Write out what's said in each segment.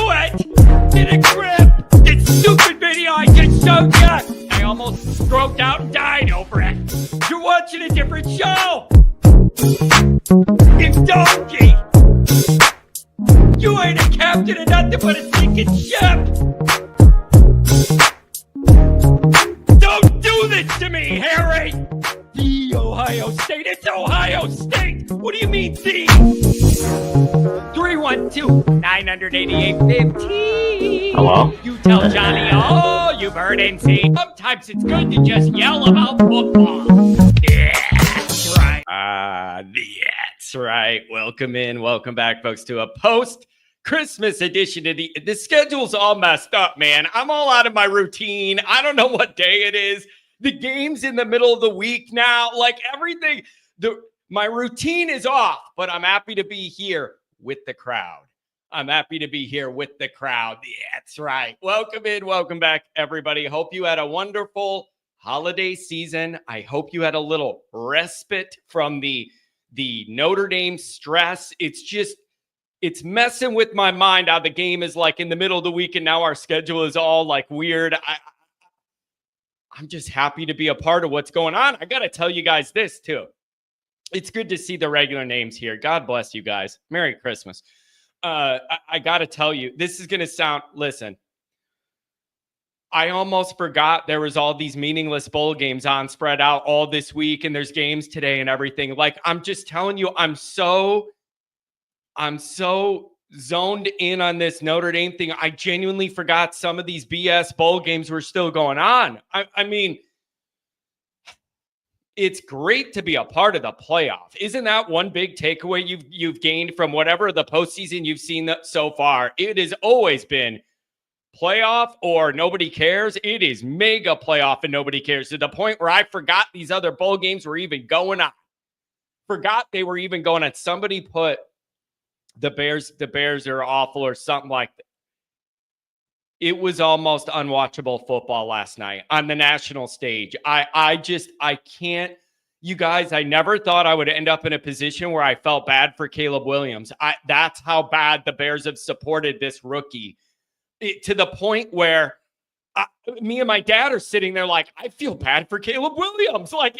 it! Get a grip! This stupid video I just showed you! I almost stroked out and died over it. You're watching a different show! You donkey! You ain't a captain of nothing but a sinking ship! Don't do this to me, Harry! The Ohio State. It's Ohio State! What do you mean, the? 312-988-15. Hello? You tell Johnny all you've heard and seen. Sometimes it's good to just yell about football. Yeah, that's right. That's right. Welcome in. Welcome back, folks, to a post-Christmas edition of the schedule's all messed up, man. I'm all out of my routine. I don't know what day it is. The game's in the middle of the week now. Like everything, my routine is off, but I'm happy to be here with the crowd. I'm happy to be here with the crowd. Yeah, that's right. Welcome in. Welcome back, everybody. Hope you had a wonderful holiday season. I hope you had a little respite from the Notre Dame stress. It's messing with my mind how the game is like in the middle of the week and now our schedule is all like weird. I'm just happy to be a part of what's going on. I got to tell you guys this too. It's good to see the regular names here. God bless you guys. Merry Christmas. I got to tell you, this is going to sound, listen, I almost forgot there was all these meaningless bowl games on spread out all this week and there's games today and everything. Like, I'm just telling you, I'm so zoned in on this Notre Dame thing. I genuinely forgot some of these BS bowl games were still going on. I mean, it's great to be a part of the playoff. Isn't that one big takeaway you've gained from whatever the postseason you've seen so far? It has always been playoff or nobody cares. It is mega playoff and nobody cares to the point where I forgot these other bowl games were even going on. Forgot they were even going on. Somebody put the Bears are awful or something like that. It was almost unwatchable football last night on the national stage. I can't, you guys, I never thought I would end up in a position where I felt bad for Caleb Williams. That's how bad the Bears have supported this rookie to the point where me and my dad are sitting there like, I feel bad for Caleb Williams. Like,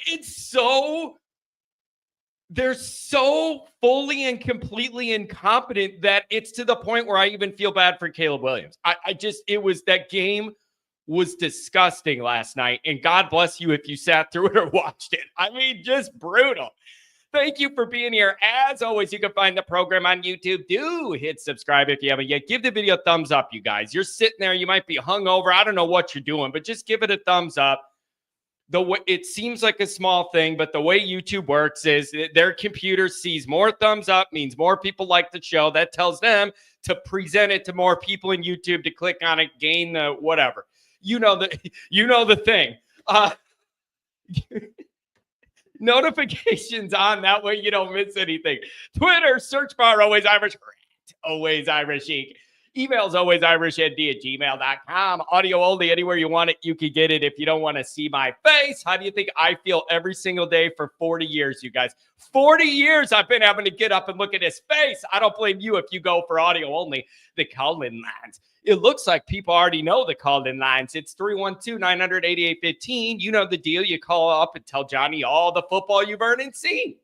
they're so fully and completely incompetent that it's to the point where I even feel bad for Caleb Williams. That game was disgusting last night. And God bless you if you sat through it or watched it. I mean, just brutal. Thank you for being here. As always, you can find the program on YouTube. Do hit subscribe if you haven't yet. Give the video a thumbs up, you guys. You're sitting there. You might be hungover. I don't know what you're doing, but just give it a thumbs up. The way it seems like a small thing, but the way YouTube works is their computer sees more thumbs up means more people like the show. That tells them to present it to more people in YouTube to click on it, gain the whatever. You know the thing. Notifications on, that way you don't miss anything. Twitter, search bar, always Irish, always Irish Inc. Email's always irishnd@gmail.com. Audio only, anywhere you want it, you can get it if you don't want to see my face. How do you think I feel every single day for 40 years, you guys? 40 years I've been having to get up and look at his face. I don't blame you if you go for audio only. The call-in lines. It looks like people already know the call-in lines. It's 312-988-15. You know the deal. You call up and tell Johnny all the football you've heard and seen.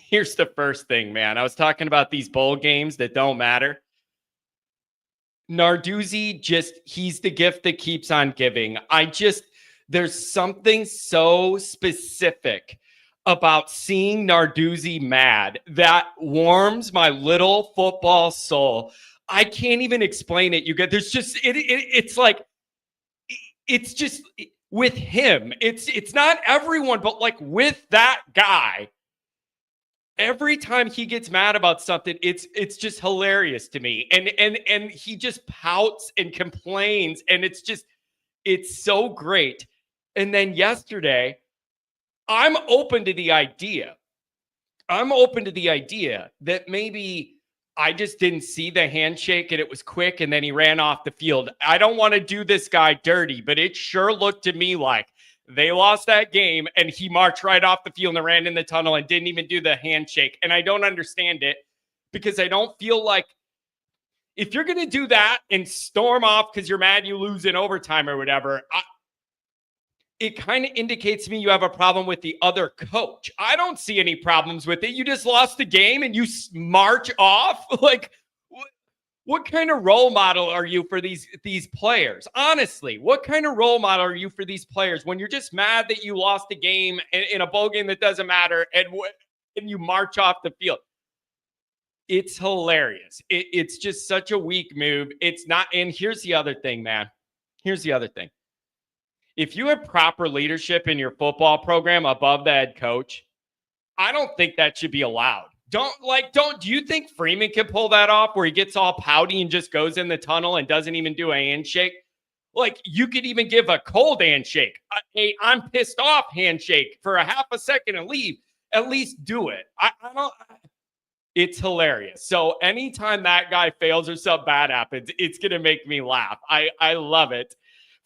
Here's the first thing, man. I was talking about these bowl games that don't matter. Narduzzi, he's the gift that keeps on giving. There's something so specific about seeing Narduzzi mad that warms my little football soul. I can't even explain it. You get, there's just, it's like, it's just with him. It's not everyone, but like with that guy, every time he gets mad about something, it's just hilarious to me. And he just pouts and complains, and it's so great. And then yesterday, I'm open to the idea that maybe I just didn't see the handshake and it was quick and then he ran off the field. I don't want to do this guy dirty, but it sure looked to me like they lost that game and he marched right off the field and ran in the tunnel and didn't even do the handshake. And I don't understand it because I don't feel like if you're going to do that and storm off because you're mad you lose in overtime or whatever, it kind of indicates to me you have a problem with the other coach. I don't see any problems with it. You just lost the game and you march off. Like, what kind of role model are you for these players? Honestly, what kind of role model are you for these players when you're just mad that you lost a game in a bowl game that doesn't matter and you march off the field? It's hilarious. It's just such a weak move. It's not. And here's the other thing, man. Here's the other thing. If you have proper leadership in your football program above the head coach, I don't think that should be allowed. Do you think Freeman can pull that off where he gets all pouty and just goes in the tunnel and doesn't even do a handshake? Like, you could even give a cold handshake, a I'm pissed off handshake for a half a second and leave. At least do it. I don't. It's hilarious. So anytime that guy fails or something bad happens, it's going to make me laugh. I love it.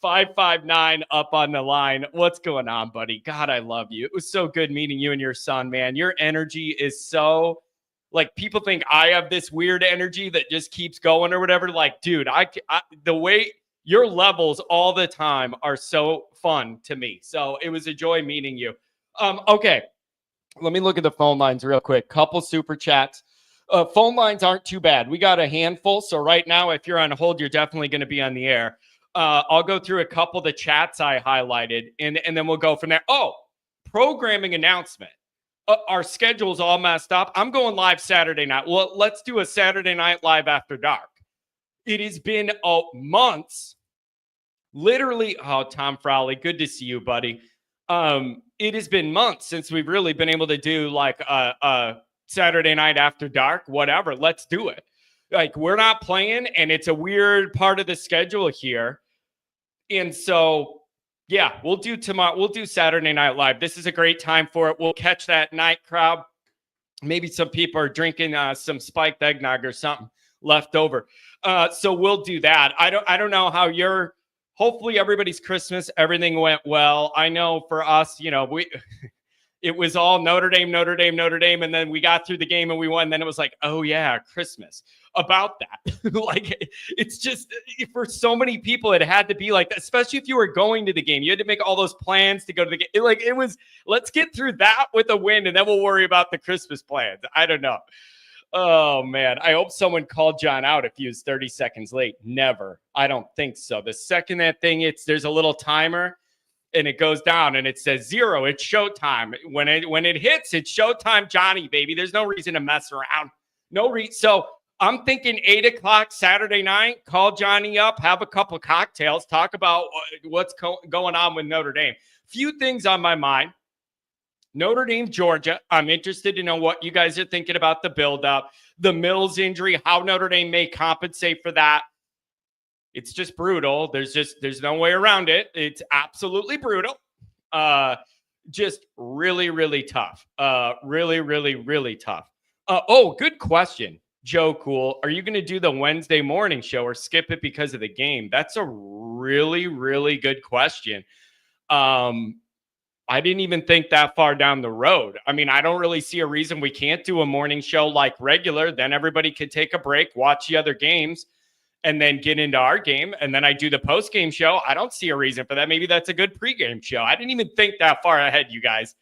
559 up on the line. What's going on, buddy? God, I love you. It was so good meeting you and your son, man. Your energy is so, like, people think I have this weird energy that just keeps going or whatever. Like, dude, the way your levels all the time are so fun to me. So it was a joy meeting you. Okay. Let me look at the phone lines real quick. Couple super chats. Phone lines aren't too bad. We got a handful. So right now, if you're on hold, you're definitely going to be on the air. I'll go through a couple of the chats I highlighted, and then we'll go from there. Oh, programming announcement. Our schedule's all messed up. I'm going live Saturday night. Well, let's do a Saturday night live after dark. It has been months. Literally, Tom Frowley, good to see you, buddy. It has been months since we've really been able to do like a Saturday night after dark, whatever. Let's do it. Like, we're not playing, and it's a weird part of the schedule here. And so, yeah, we'll do tomorrow. We'll do Saturday Night Live. This is a great time for it. We'll catch that night crowd. Maybe some people are drinking some spiked eggnog or something left over. So we'll do that. I don't know how you're. Hopefully everybody's Christmas, everything went well. I know for us, it was all Notre Dame, and then we got through the game and we won. And then it was like, oh yeah, Christmas. About that. Like, it's just, for so many people, it had to be like that, especially if you were going to the game. You had to make all those plans to go to the game. Like, it was, let's get through that with a win, and then we'll worry about the Christmas plans. I don't know. Oh, man. I hope someone called John out if he was 30 seconds late. Never. I don't think so. The second that thing, there's a little timer, and it goes down, and it says 0. It's showtime. When it hits, it's showtime, Johnny, baby. There's no reason to mess around. So I'm thinking 8 o'clock Saturday night, call Johnny up, have a couple of cocktails, talk about what's going on with Notre Dame. Few things on my mind. Notre Dame, Georgia. I'm interested to know what you guys are thinking about the buildup, the Mills injury, how Notre Dame may compensate for that. It's just brutal. There's no way around it. It's absolutely brutal. Just really, really tough. Really, really, really tough. Good question. Joe Cool, are you going to do the Wednesday morning show or skip it because of the game? That's a really, really good question. I didn't even think that far down the road. I mean, I don't really see a reason we can't do a morning show like regular. Then everybody could take a break, watch the other games, and then get into our game. And then I do the post-game show. I don't see a reason for that. Maybe that's a good pregame show. I didn't even think that far ahead, you guys.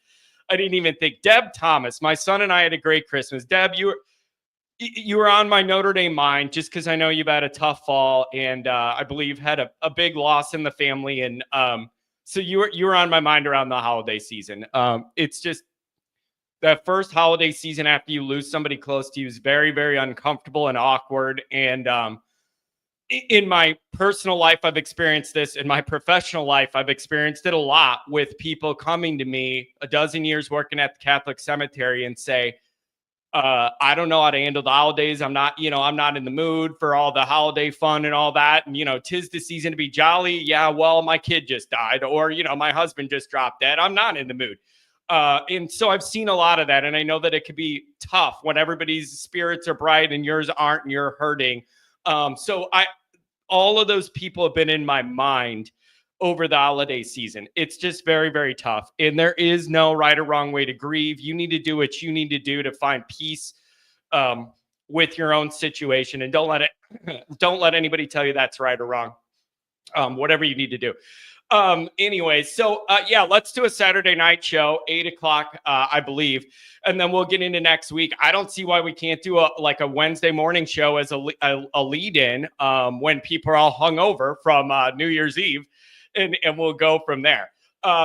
I didn't even think. Deb Thomas, my son and I had a great Christmas. Deb, you were on my Notre Dame mind just because I know you've had a tough fall and I believe had a big loss in the family. And so you were on my mind around the holiday season. It's just that first holiday season after you lose somebody close to you is very, very uncomfortable and awkward. And in my personal life, I've experienced this. In my professional life, I've experienced it a lot with people coming to me a dozen years working at the Catholic cemetery and say, I don't know how to handle the holidays. I'm not in the mood for all the holiday fun and all that. And, 'tis the season to be jolly. Yeah, well, my kid just died, or, my husband just dropped dead. I'm not in the mood. And so I've seen a lot of that. And I know that it could be tough when everybody's spirits are bright and yours aren't, and you're hurting. So all of those people have been in my mind over the holiday season. It's just very, very tough. And there is no right or wrong way to grieve. You need to do what you need to do to find peace with your own situation, and don't let anybody tell you that's right or wrong. Whatever you need to do. Anyway, so yeah, let's do a Saturday night show, 8:00, I believe, and then we'll get into next week. I don't see why we can't do a Wednesday morning show as a lead-in when people are all hungover from New Year's Eve, and we'll go from there.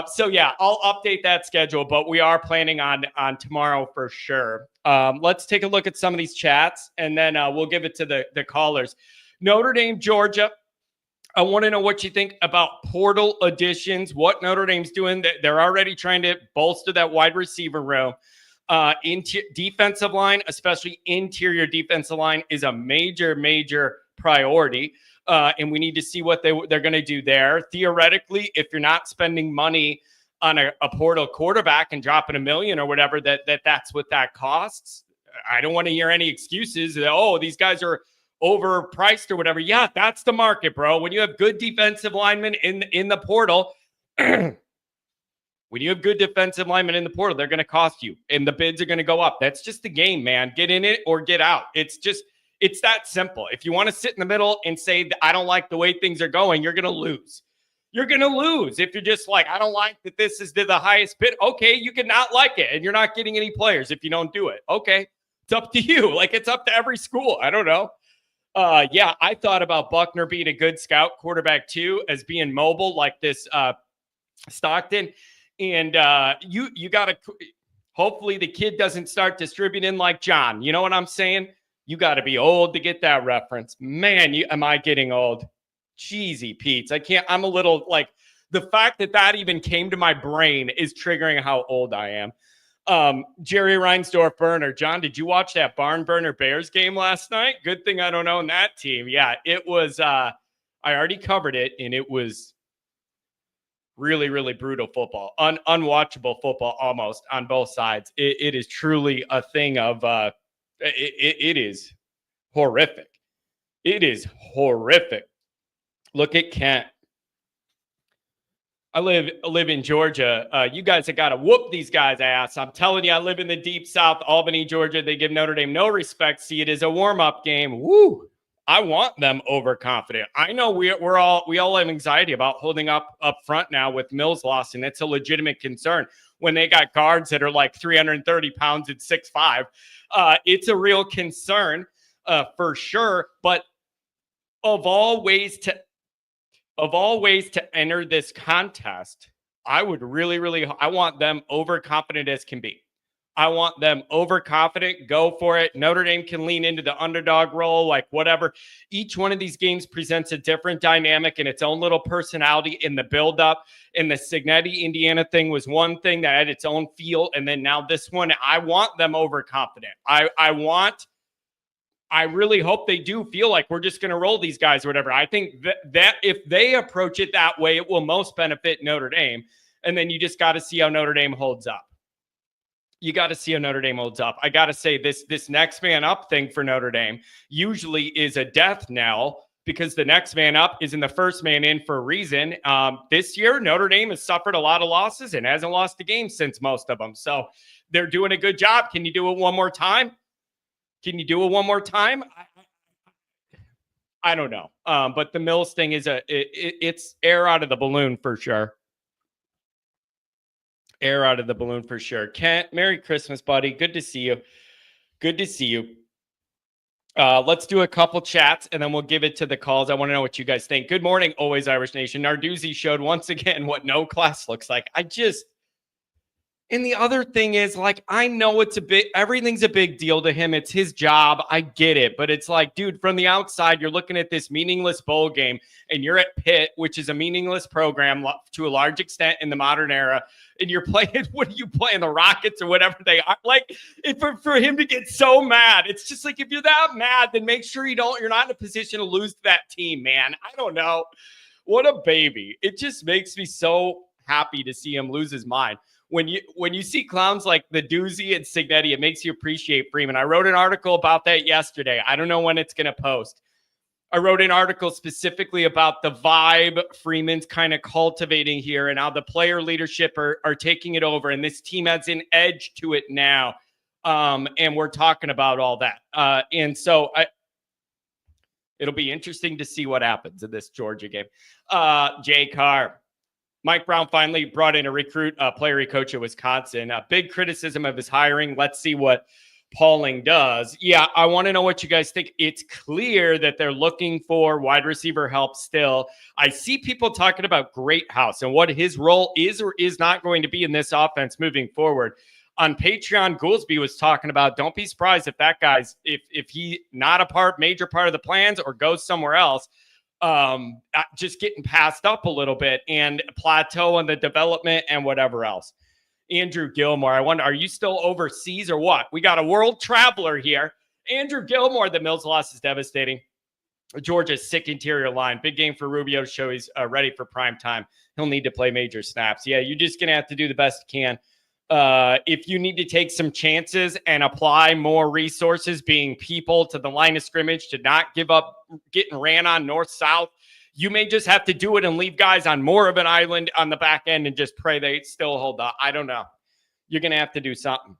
So yeah, I'll update that schedule, but we are planning on tomorrow for sure. Let's take a look at some of these chats, and then we'll give it to the callers. Notre Dame, Georgia. I want to know what you think about portal additions, what Notre Dame's doing. They're already trying to bolster that wide receiver room. Defensive line, especially interior defensive line, is a major, major priority. And we need to see what they're going to do there. Theoretically, if you're not spending money on a portal quarterback and dropping $1 million or whatever, that's what that costs. I don't want to hear any excuses that, oh, these guys are overpriced or whatever. Yeah, that's the market, bro. When you have good defensive linemen in the portal, they're going to cost you, and the bids are going to go up. That's just the game, man. Get in it or get out. It's that simple. If you want to sit in the middle and say that I don't like the way things are going, you're going to lose. You're going to lose if you're just like, I don't like that this is the highest bid. Okay, you can not like it, and you're not getting any players if you don't do it. Okay, it's up to you. Like, it's up to every school. I don't know. Yeah, I thought about Buckner being a good scout quarterback too, as being mobile like this Stockton. And you got to hopefully the kid doesn't start distributing like John. You know what I'm saying? You got to be old to get that reference. Man, am I getting old? Cheesy Pete's. I can't. I'm a little like the fact that even came to my brain is triggering how old I am. Jerry Reinsdorf burner. John, did you watch that barn burner Bears game last night? Good thing I don't own that team. Yeah, it was I already covered it, and it was really, really brutal football. Unwatchable football almost on both sides. It is truly a thing of it is horrific. It is horrific. Look at Kent. I live in Georgia. You guys have got to whoop these guys' ass. I'm telling you, I live in the deep South, Albany, Georgia. They give Notre Dame no respect. See it as a warm-up game. Woo! I want them overconfident. I know we all have anxiety about holding up front now with Mills lost, and it's a legitimate concern when they got guards that are like 330 pounds at 6'5". It's a real concern for sure. But of all ways to enter this contest, I would really, I want them overconfident as can be. I want them overconfident. Go for it. Notre Dame can lean into the underdog role, like whatever. Each one of these games presents a different dynamic and its own little personality in the buildup. And the Signetti, Indiana thing was one thing that had its own feel. And then now this one, I want them overconfident. I really hope they do feel like we're just going to roll these guys or whatever. I think that if they approach it that way, it will most benefit Notre Dame. And then you just got to see how Notre Dame holds up. I got to say this next man up thing for Notre Dame usually is a death knell because the next man up isn't the first man in for a reason. This year, Notre Dame has suffered a lot of losses and hasn't lost a game since most of them. So they're doing a good job. Can you do it one more time? I don't know. But the Mills thing is it's air out of the balloon for sure. Kent, Merry Christmas, buddy. Good to see you. Let's do a couple chats and then we'll give it to the calls. I want to know what you guys think. Good morning, always Irish Nation. Narduzzi showed once again what no class looks like. And the other thing is, like, I know everything's a big deal to him. It's his job. I get it. But it's like, dude, from the outside, you're looking at this meaningless bowl game and you're at Pitt, which is a meaningless program to a large extent in the modern era. And you're playing, what are you playing, the Rockets or whatever they are? Like, for him to get so mad, it's just like, if you're that mad, then make sure you're not in a position to lose to that team, man. I don't know. What a baby. It just makes me so happy to see him lose his mind. When you see clowns like the Narduzzi and Signetti, it makes you appreciate Freeman. I wrote an article about that yesterday. I don't know when it's going to post. I wrote an article specifically about the vibe Freeman's kind of cultivating here and how the player leadership are taking it over. And this team has an edge to it now. And we're talking about all that. And so it'll be interesting to see what happens in this Georgia game. Jay Carr. Mike Brown finally brought in a recruit, player coach at Wisconsin. Big criticism of his hiring. Let's see what Pauling does. Yeah, I want to know what you guys think. It's clear that they're looking for wide receiver help still. I see people talking about Greathouse and what his role is or is not going to be in this offense moving forward. On Patreon, Goolsby was talking about, don't be surprised if that guy's, if he not a major part of the plans or goes somewhere else. Just getting passed up a little bit and plateau on the development and whatever else. Andrew Gilmore, I wonder, are you still overseas or what? We got a world traveler here. Andrew Gilmore, the Mills loss is devastating. Georgia's sick interior line. Big game for Rubio to show he's ready for prime time. He'll need to play major snaps. Yeah, you're just going to have to do the best you can. If you need to take some chances and apply more resources, being people to the line of scrimmage, to not give up getting ran on north-south, you may just have to do it and leave guys on more of an island on the back end and just pray they still hold up. I don't know. You're going to have to do something.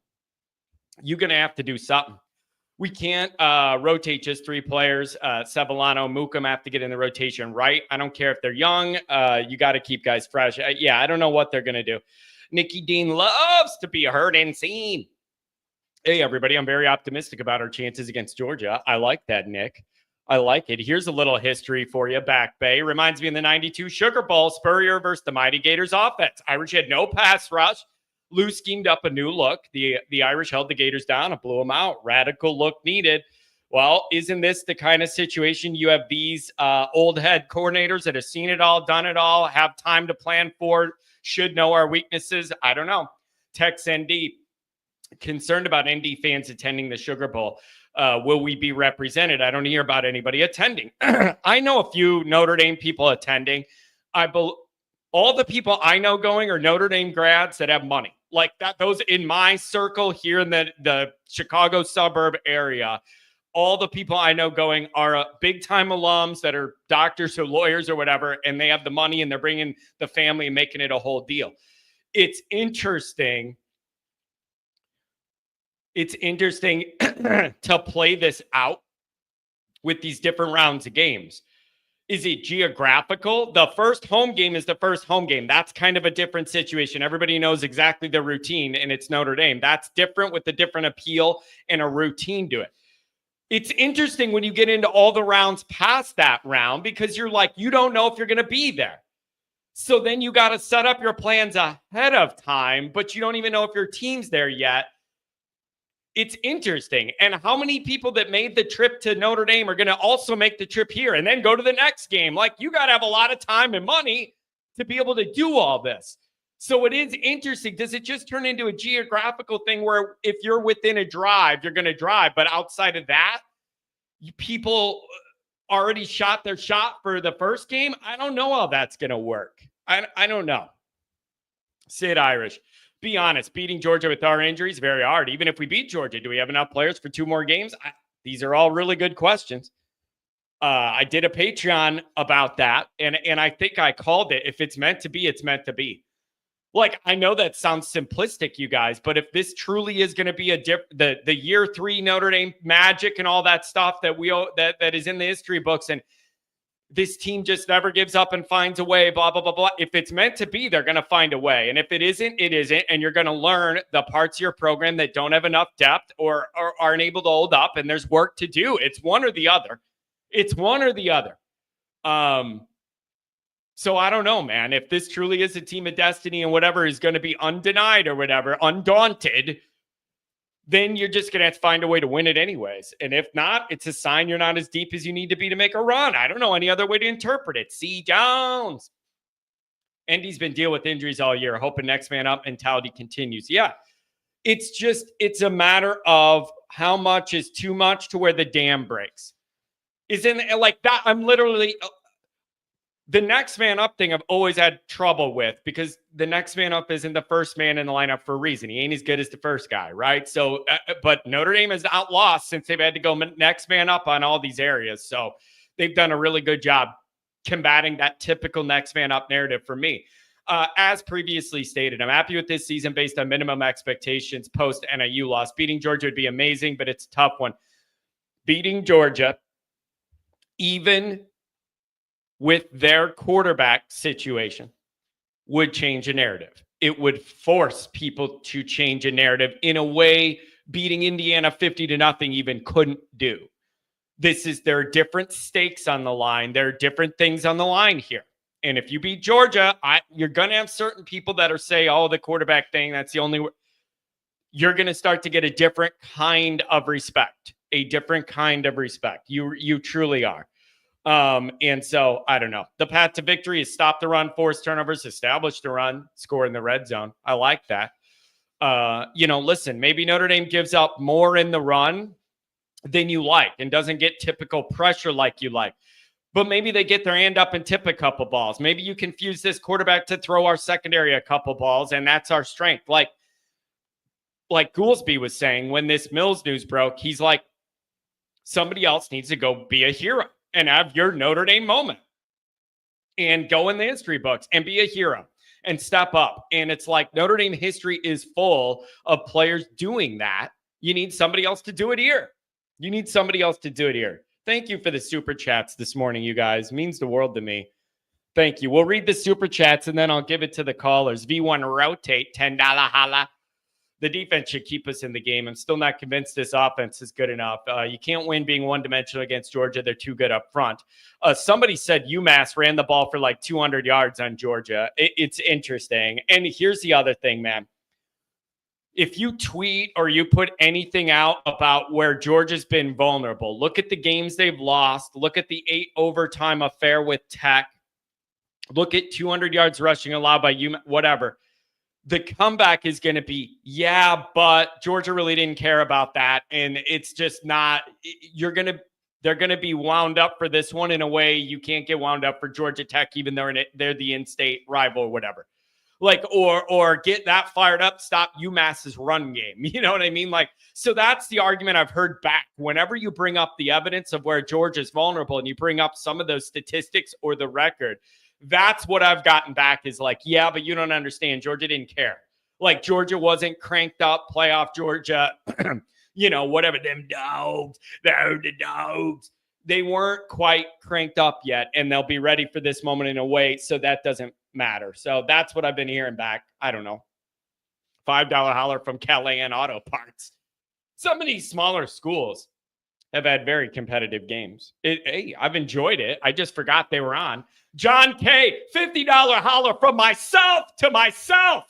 We can't rotate just 3 players. Sevillano, Mookum have to get in the rotation right. I don't care if they're young. You got to keep guys fresh. I don't know what they're going to do. Nikki Dean loves to be heard and seen. Hey, everybody. I'm very optimistic about our chances against Georgia. I like that, Nick. I like it. Here's a little history for you. Back Bay. Reminds me of the 92 Sugar Bowl. Spurrier versus the Mighty Gators offense. Irish had no pass rush. Lou schemed up a new look. The Irish held the Gators down and blew them out. Radical look needed. Well, isn't this the kind of situation you have these old head coordinators that have seen it all, done it all, have time to plan for, should know our weaknesses? I don't know. Tex ND, concerned about ND fans attending the Sugar Bowl. Will we be represented? I don't hear about anybody attending. I know a few Notre Dame people attending. All the people I know going are Notre Dame grads that have money. Like that, those in my circle here in the Chicago suburb area, all the people I know going are big-time alums that are doctors or lawyers or whatever, and they have the money and they're bringing the family and making it a whole deal. It's interesting. It's interesting to play this out with these different rounds of games. Is it geographical? The first home game is the first home game. That's kind of a different situation. Everybody knows exactly the routine, and it's Notre Dame. That's different with a different appeal and a routine to it. It's interesting when you get into all the rounds past that round because you're like, you don't know if you're going to be there. So then you got to set up your plans ahead of time, but you don't even know if your team's there yet. It's interesting. And how many people that made the trip to Notre Dame are going to also make the trip here and then go to the next game? Like, you got to have a lot of time and money to be able to do all this. So it is interesting. Does it just turn into a geographical thing where if you're within a drive, you're going to drive, but outside of that, people already shot their shot for the first game? I don't know how that's going to work. I don't know. Sid Irish. Be honest, beating Georgia with our injuries, very hard. Even if we beat Georgia, do we have enough players for 2 more games? These are all really good questions. I did a Patreon about that, and I think I called it, if it's meant to be, it's meant to be. Like, I know that sounds simplistic, you guys, but if this truly is going to be the year 3 Notre Dame magic and all that stuff that is in the history books, and this team just never gives up and finds a way, blah, blah, blah, blah. If it's meant to be, they're going to find a way. And if it isn't, it isn't. And you're going to learn the parts of your program that don't have enough depth or aren't able to hold up, and there's work to do. It's one or the other. So I don't know, man. If this truly is a team of destiny and whatever is going to be undenied or whatever, undaunted, then you're just going to have to find a way to win it anyways. And if not, it's a sign you're not as deep as you need to be to make a run. I don't know any other way to interpret it. C. Jones. Andy's been dealing with injuries all year, hoping next man up mentality continues. Yeah, it's a matter of how much is too much to where the dam breaks. Isn't it like that? I'm literally... The next man up thing I've always had trouble with because the next man up isn't the first man in the lineup for a reason. He ain't as good as the first guy, right? So, but Notre Dame has outlost since they've had to go next man up on all these areas. So they've done a really good job combating that typical next man up narrative for me. As previously stated, I'm happy with this season based on minimum expectations post NIU loss. Beating Georgia would be amazing, but it's a tough one. Beating Georgia, even with their quarterback situation, would change a narrative. It would force people to change a narrative in a way beating Indiana 50-0 even couldn't do. There are different stakes on the line. There are different things on the line here. And if you beat Georgia, you're going to have certain people that are say, oh, the quarterback thing, that's the only way. You're going to start to get a different kind of respect, You truly are. And so I don't know. The path to victory is stop the run, force turnovers, establish the run, score in the red zone. I like that. Listen, maybe Notre Dame gives up more in the run than you like and doesn't get typical pressure like you like. But maybe they get their hand up and tip a couple balls. Maybe you confuse this quarterback to throw our secondary a couple balls, and that's our strength. Like Goolsby was saying when this Mills news broke, he's like, somebody else needs to go be a hero and have your Notre Dame moment and go in the history books and be a hero and step up. And it's like Notre Dame history is full of players doing that. You need somebody else to do it here. Thank you for the super chats this morning, you guys. It means the world to me. Thank you. We'll read the super chats and then I'll give it to the callers. V1 Rotate, $10 holla. The defense should keep us in the game. I'm still not convinced this offense is good enough. You can't win being one-dimensional against Georgia. They're too good up front. Somebody said UMass ran the ball for like 200 yards on Georgia. It's interesting. And here's the other thing, man. If you tweet or you put anything out about where Georgia's been vulnerable, look at the games they've lost. Look at the 8 overtime affair with Tech. Look at 200 yards rushing allowed by UMass, whatever. The comeback is going to be, yeah, but Georgia really didn't care about that. And it's just not, they're going to be wound up for this one in a way you can't get wound up for Georgia Tech, even though they're the in-state rival or whatever. Like, or get that fired up, stop UMass's run game. You know what I mean? Like, so that's the argument I've heard back. Whenever you bring up the evidence of where Georgia's vulnerable and you bring up some of those statistics or the record, that's what I've gotten back is like, yeah, but you don't understand. Georgia didn't care. Like, Georgia wasn't cranked up, playoff Georgia, whatever, them dogs, they're the dogs. They weren't quite cranked up yet, and they'll be ready for this moment in a way, so that doesn't matter. So that's what I've been hearing back. I don't know. $5 holler from Callahan Auto Parts. Some of these smaller schools have had very competitive games. Hey, I've enjoyed it. I just forgot they were on. John K., $50 holler from myself to myself.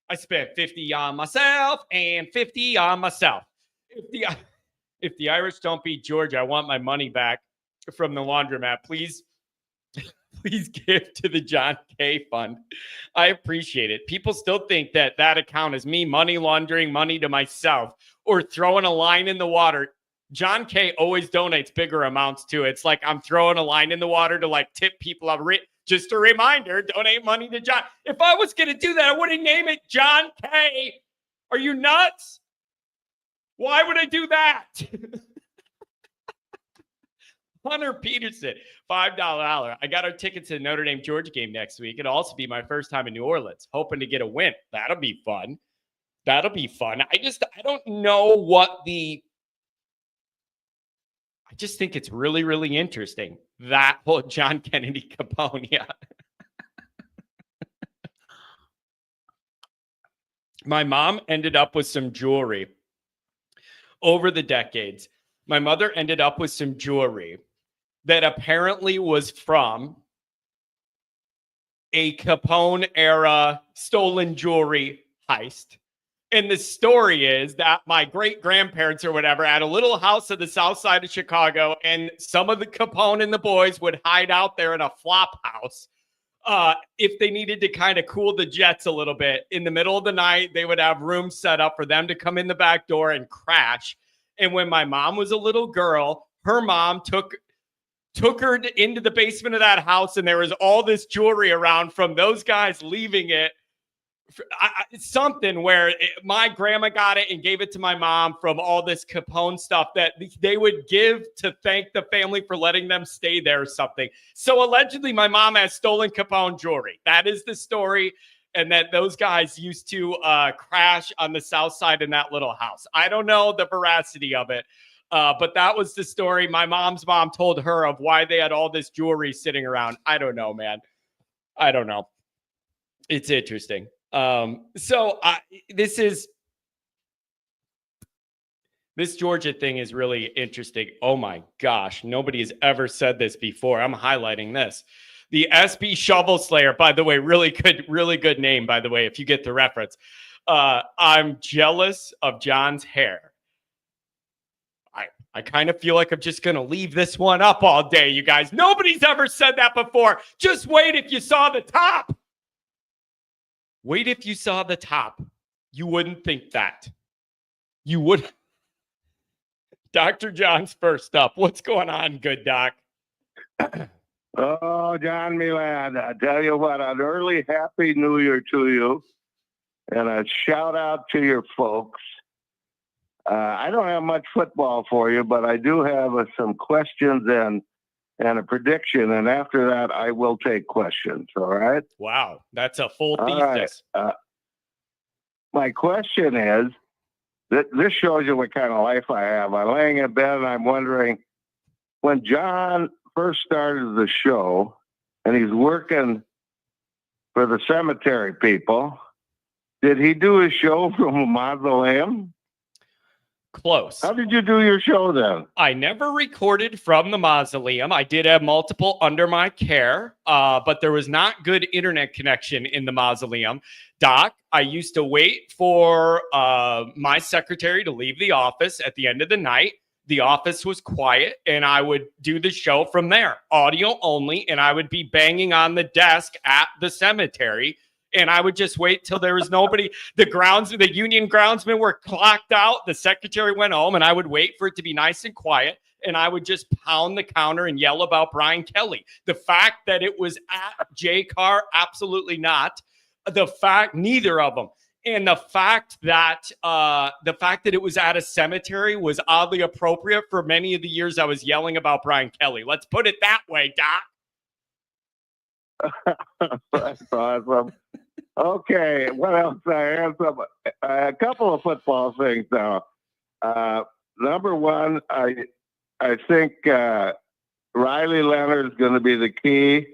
I spent 50 on myself and 50 on myself. If the Irish don't beat Georgia, I want my money back from the laundromat. Please give to the John K. Fund. I appreciate it. People still think that account is me money laundering money to myself or throwing a line in the water. John K. always donates bigger amounts to it. It's like I'm throwing a line in the water to like tip people up. Just a reminder, donate money to John. If I was going to do that, I wouldn't name it John K. Are you nuts? Why would I do that? Hunter Peterson, $5 holler. I got our tickets to the Notre Dame Georgia game next week. It'll also be my first time in New Orleans, hoping to get a win. That'll be fun. I don't know I just think it's really, really interesting. That whole John Kennedy Capone, yeah. My mom ended up with some jewelry over the decades. My mother ended up with some jewelry that apparently was from a Capone era stolen jewelry heist. And the story is that my great grandparents or whatever had a little house at the south side of Chicago, and some of the Capone and the boys would hide out there in a flop house. If they needed to kind of cool the jets a little bit in the middle of the night, they would have rooms set up for them to come in the back door and crash. And when my mom was a little girl, her mom took her into the basement of that house, and there was all this jewelry around from those guys leaving it something where my grandma got it and gave it to my mom from all this Capone stuff that they would give to thank the family for letting them stay there or something. So allegedly my mom has stolen Capone jewelry. That is the story. And that those guys used to crash on the south side in that little house. I don't know the veracity of it, but that was the story my mom's mom told her of why they had all this jewelry sitting around. I don't know, man. I don't know. It's interesting. This Georgia thing is really interesting. Oh my gosh, nobody has ever said this before. I'm highlighting this. The SB Shovel Slayer, by the way, really good name, by the way, if you get the reference. I'm jealous of John's hair. I kind of feel like I'm just going to leave this one up all day, you guys. Nobody's ever said that before. Just wait if you saw the top. Wait if you saw the top. You wouldn't think that. You would. Dr. John's first up. What's going on, good doc? Oh, John, me lad, I tell you what, an early Happy New Year to you, and a shout out to your folks. I don't have much football for you, but I do have some questions and a prediction, and after that, I will take questions, all right? Wow, that's a full thesis. Right. My question is, this shows you what kind of life I have. I'm laying in bed, and I'm wondering, when John first started the show and he's working for the cemetery people, did he do his show from a mausoleum? Close. How did you do your show then? I never recorded from the mausoleum. I did have multiple under my care, but there was not good internet connection in the mausoleum. Doc, I used to wait for my secretary to leave the office at the end of the night. The office was quiet, and I would do the show from there, audio only, and I would be banging on the desk at the cemetery, and I would just wait till there was nobody. The union groundsmen were clocked out. The secretary went home, and I would wait for it to be nice and quiet, and I would just pound the counter and yell about Brian Kelly. The fact that it was at J Carr, absolutely not. Neither of them. And the fact that it was at a cemetery was oddly appropriate for many of the years I was yelling about Brian Kelly. Let's put it that way, Doc. That's awesome. Okay, what else? I have a couple of football things now. Number one, I think Riley Leonard is going to be the key.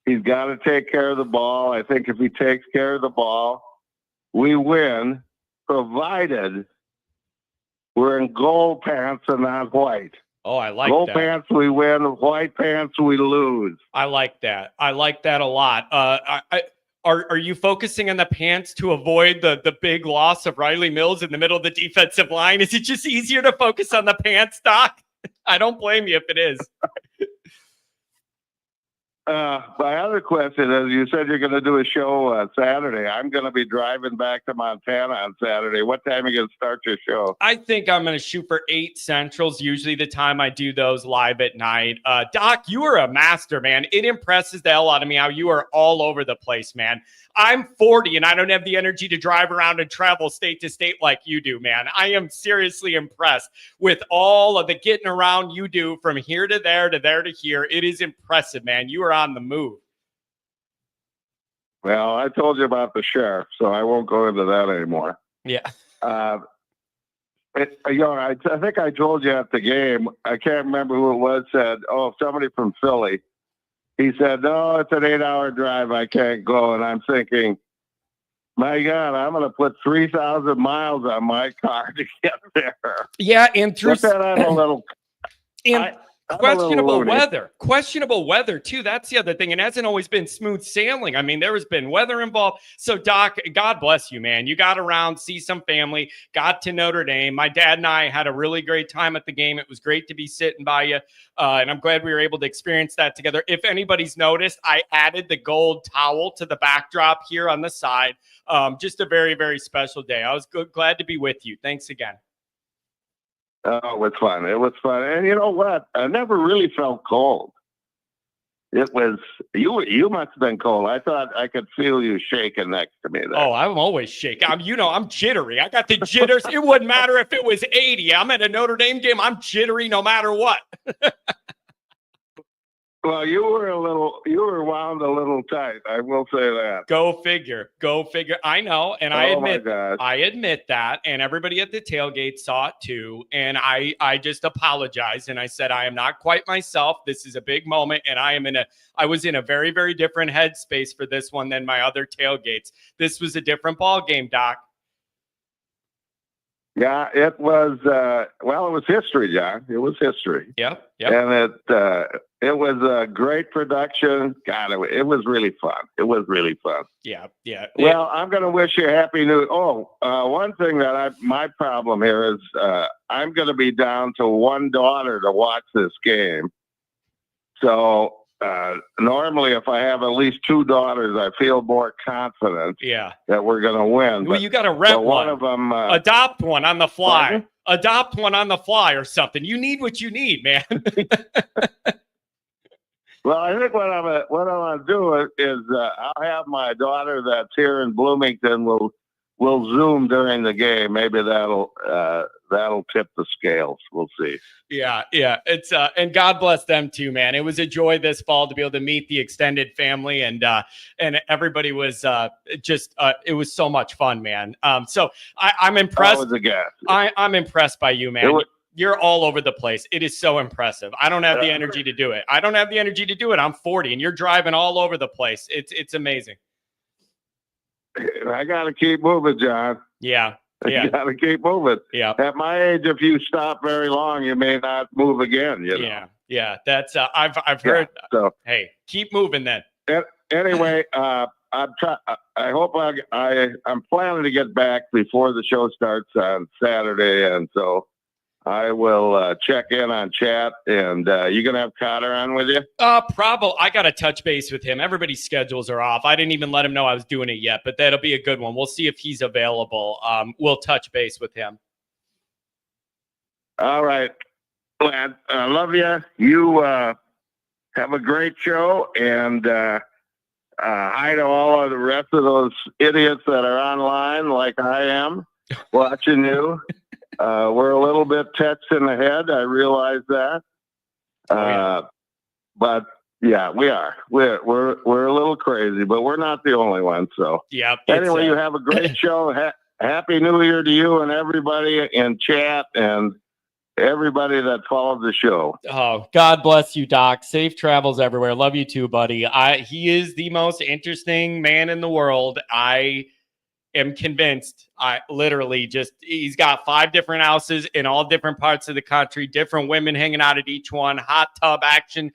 He's got to take care of the ball. I think if he takes care of the ball, we win, provided we're in gold pants and not white. Oh, I like gold that. Gold pants, we win. White pants, we lose. I like that. I like that a lot. Are you focusing on the pants to avoid the big loss of Riley Mills in the middle of the defensive line? Is it just easier to focus on the pants, Doc? I don't blame you if it is. My other question is, you said you're going to do a show Saturday. I'm going to be driving back to Montana on Saturday. What time are you going to start your show? I think I'm going to shoot for 8 Central's, usually the time I do those live at night. Doc, you are a master, man. It impresses the hell out of me how you are all over the place, man. I'm 40 and I don't have the energy to drive around and travel state to state like you do, man. I am seriously impressed with all of the getting around you do from here to there to here. It is impressive, man. You are on the move. Well, I told you about the sheriff, so I won't go into that anymore. Yeah. I think I told you at the game, I can't remember who it was, said, somebody from Philly. He said, no, it's an 8-hour drive. I can't go. And I'm thinking, my God, I'm going to put 3,000 miles on my car to get there. Yeah, and through that on a little... Questionable weather too. That's the other thing. It hasn't always been smooth sailing. I mean, there has been weather involved. So Doc, God bless you, man. You got around, see some family, got to Notre Dame. My dad and I had a really great time at the game. It was great to be sitting by you. And I'm glad we were able to experience that together. If anybody's noticed, I added the gold towel to the backdrop here on the side. Just a very, very special day. I was glad to be with you. Thanks again. Oh, it was fun. It was fun. And you know what? I never really felt cold. It was you must have been cold. I thought I could feel you shaking next to me there. Oh, I'm always shaking. I'm jittery. I got the jitters. It wouldn't matter if it was 80. I'm at a Notre Dame game. I'm jittery no matter what. Well, you were wound a little tight. I will say that. Go figure. I know, and I admit that, and everybody at the tailgate saw it too. And I just apologized, and I said I am not quite myself. This is a big moment, and I was in a very, very different headspace for this one than my other tailgates. This was a different ball game, Doc. Yeah, it was. It was history, John. It was history. Yep. And it was a great production. God, it was really fun. It was really fun. Yeah. Well, I'm going to wish you a happy new. One thing that my problem here is I'm going to be down to one daughter to watch this game. So normally, if I have at least two daughters, I feel more confident. That we're going to win. Well, you got to rent one of them. Adopt one on the fly. Pardon? Adopt one on the fly or something. You need what you need, man. Well, I think what I'm going to do is I'll have my daughter that's here in Bloomington will Zoom during the game. Maybe that'll tip the scales. We'll see. Yeah. It's and God bless them too, man. It was a joy this fall to be able to meet the extended family, and everybody was it was so much fun, man. So I'm impressed. I'm impressed by you, man. You're all over the place. It is so impressive. I don't have the energy to do it. I'm 40, and you're driving all over the place. It's amazing. I got to keep moving, John. Yeah. You got to keep moving. Yeah. At my age, if you stop very long, you may not move again. You know? Yeah. That's I've heard. So hey, keep moving then. Anyway, I hope I'm planning to get back before the show starts on Saturday, and so I will check in on chat. And you gonna have Cotter on with you? Probably. I got to touch base with him. Everybody's schedules are off. I didn't even let him know I was doing it yet, but that'll be a good one. We'll see if he's available. We'll touch base with him. All right, lad. I love you. You have a great show, and hi to all of the rest of those idiots that are online, like I am, watching you. We're a little bit touched in the head. I realize that. But yeah, we are. We're a little crazy, but we're not the only ones. So anyway, you have a great show. Happy New Year to you and everybody in chat and everybody that followed the show. Oh, God bless you, Doc. Safe travels everywhere. Love you too, buddy. He is the most interesting man in the world. I am convinced. He's got 5 different houses in all different parts of the country, different women hanging out at each one, hot tub action.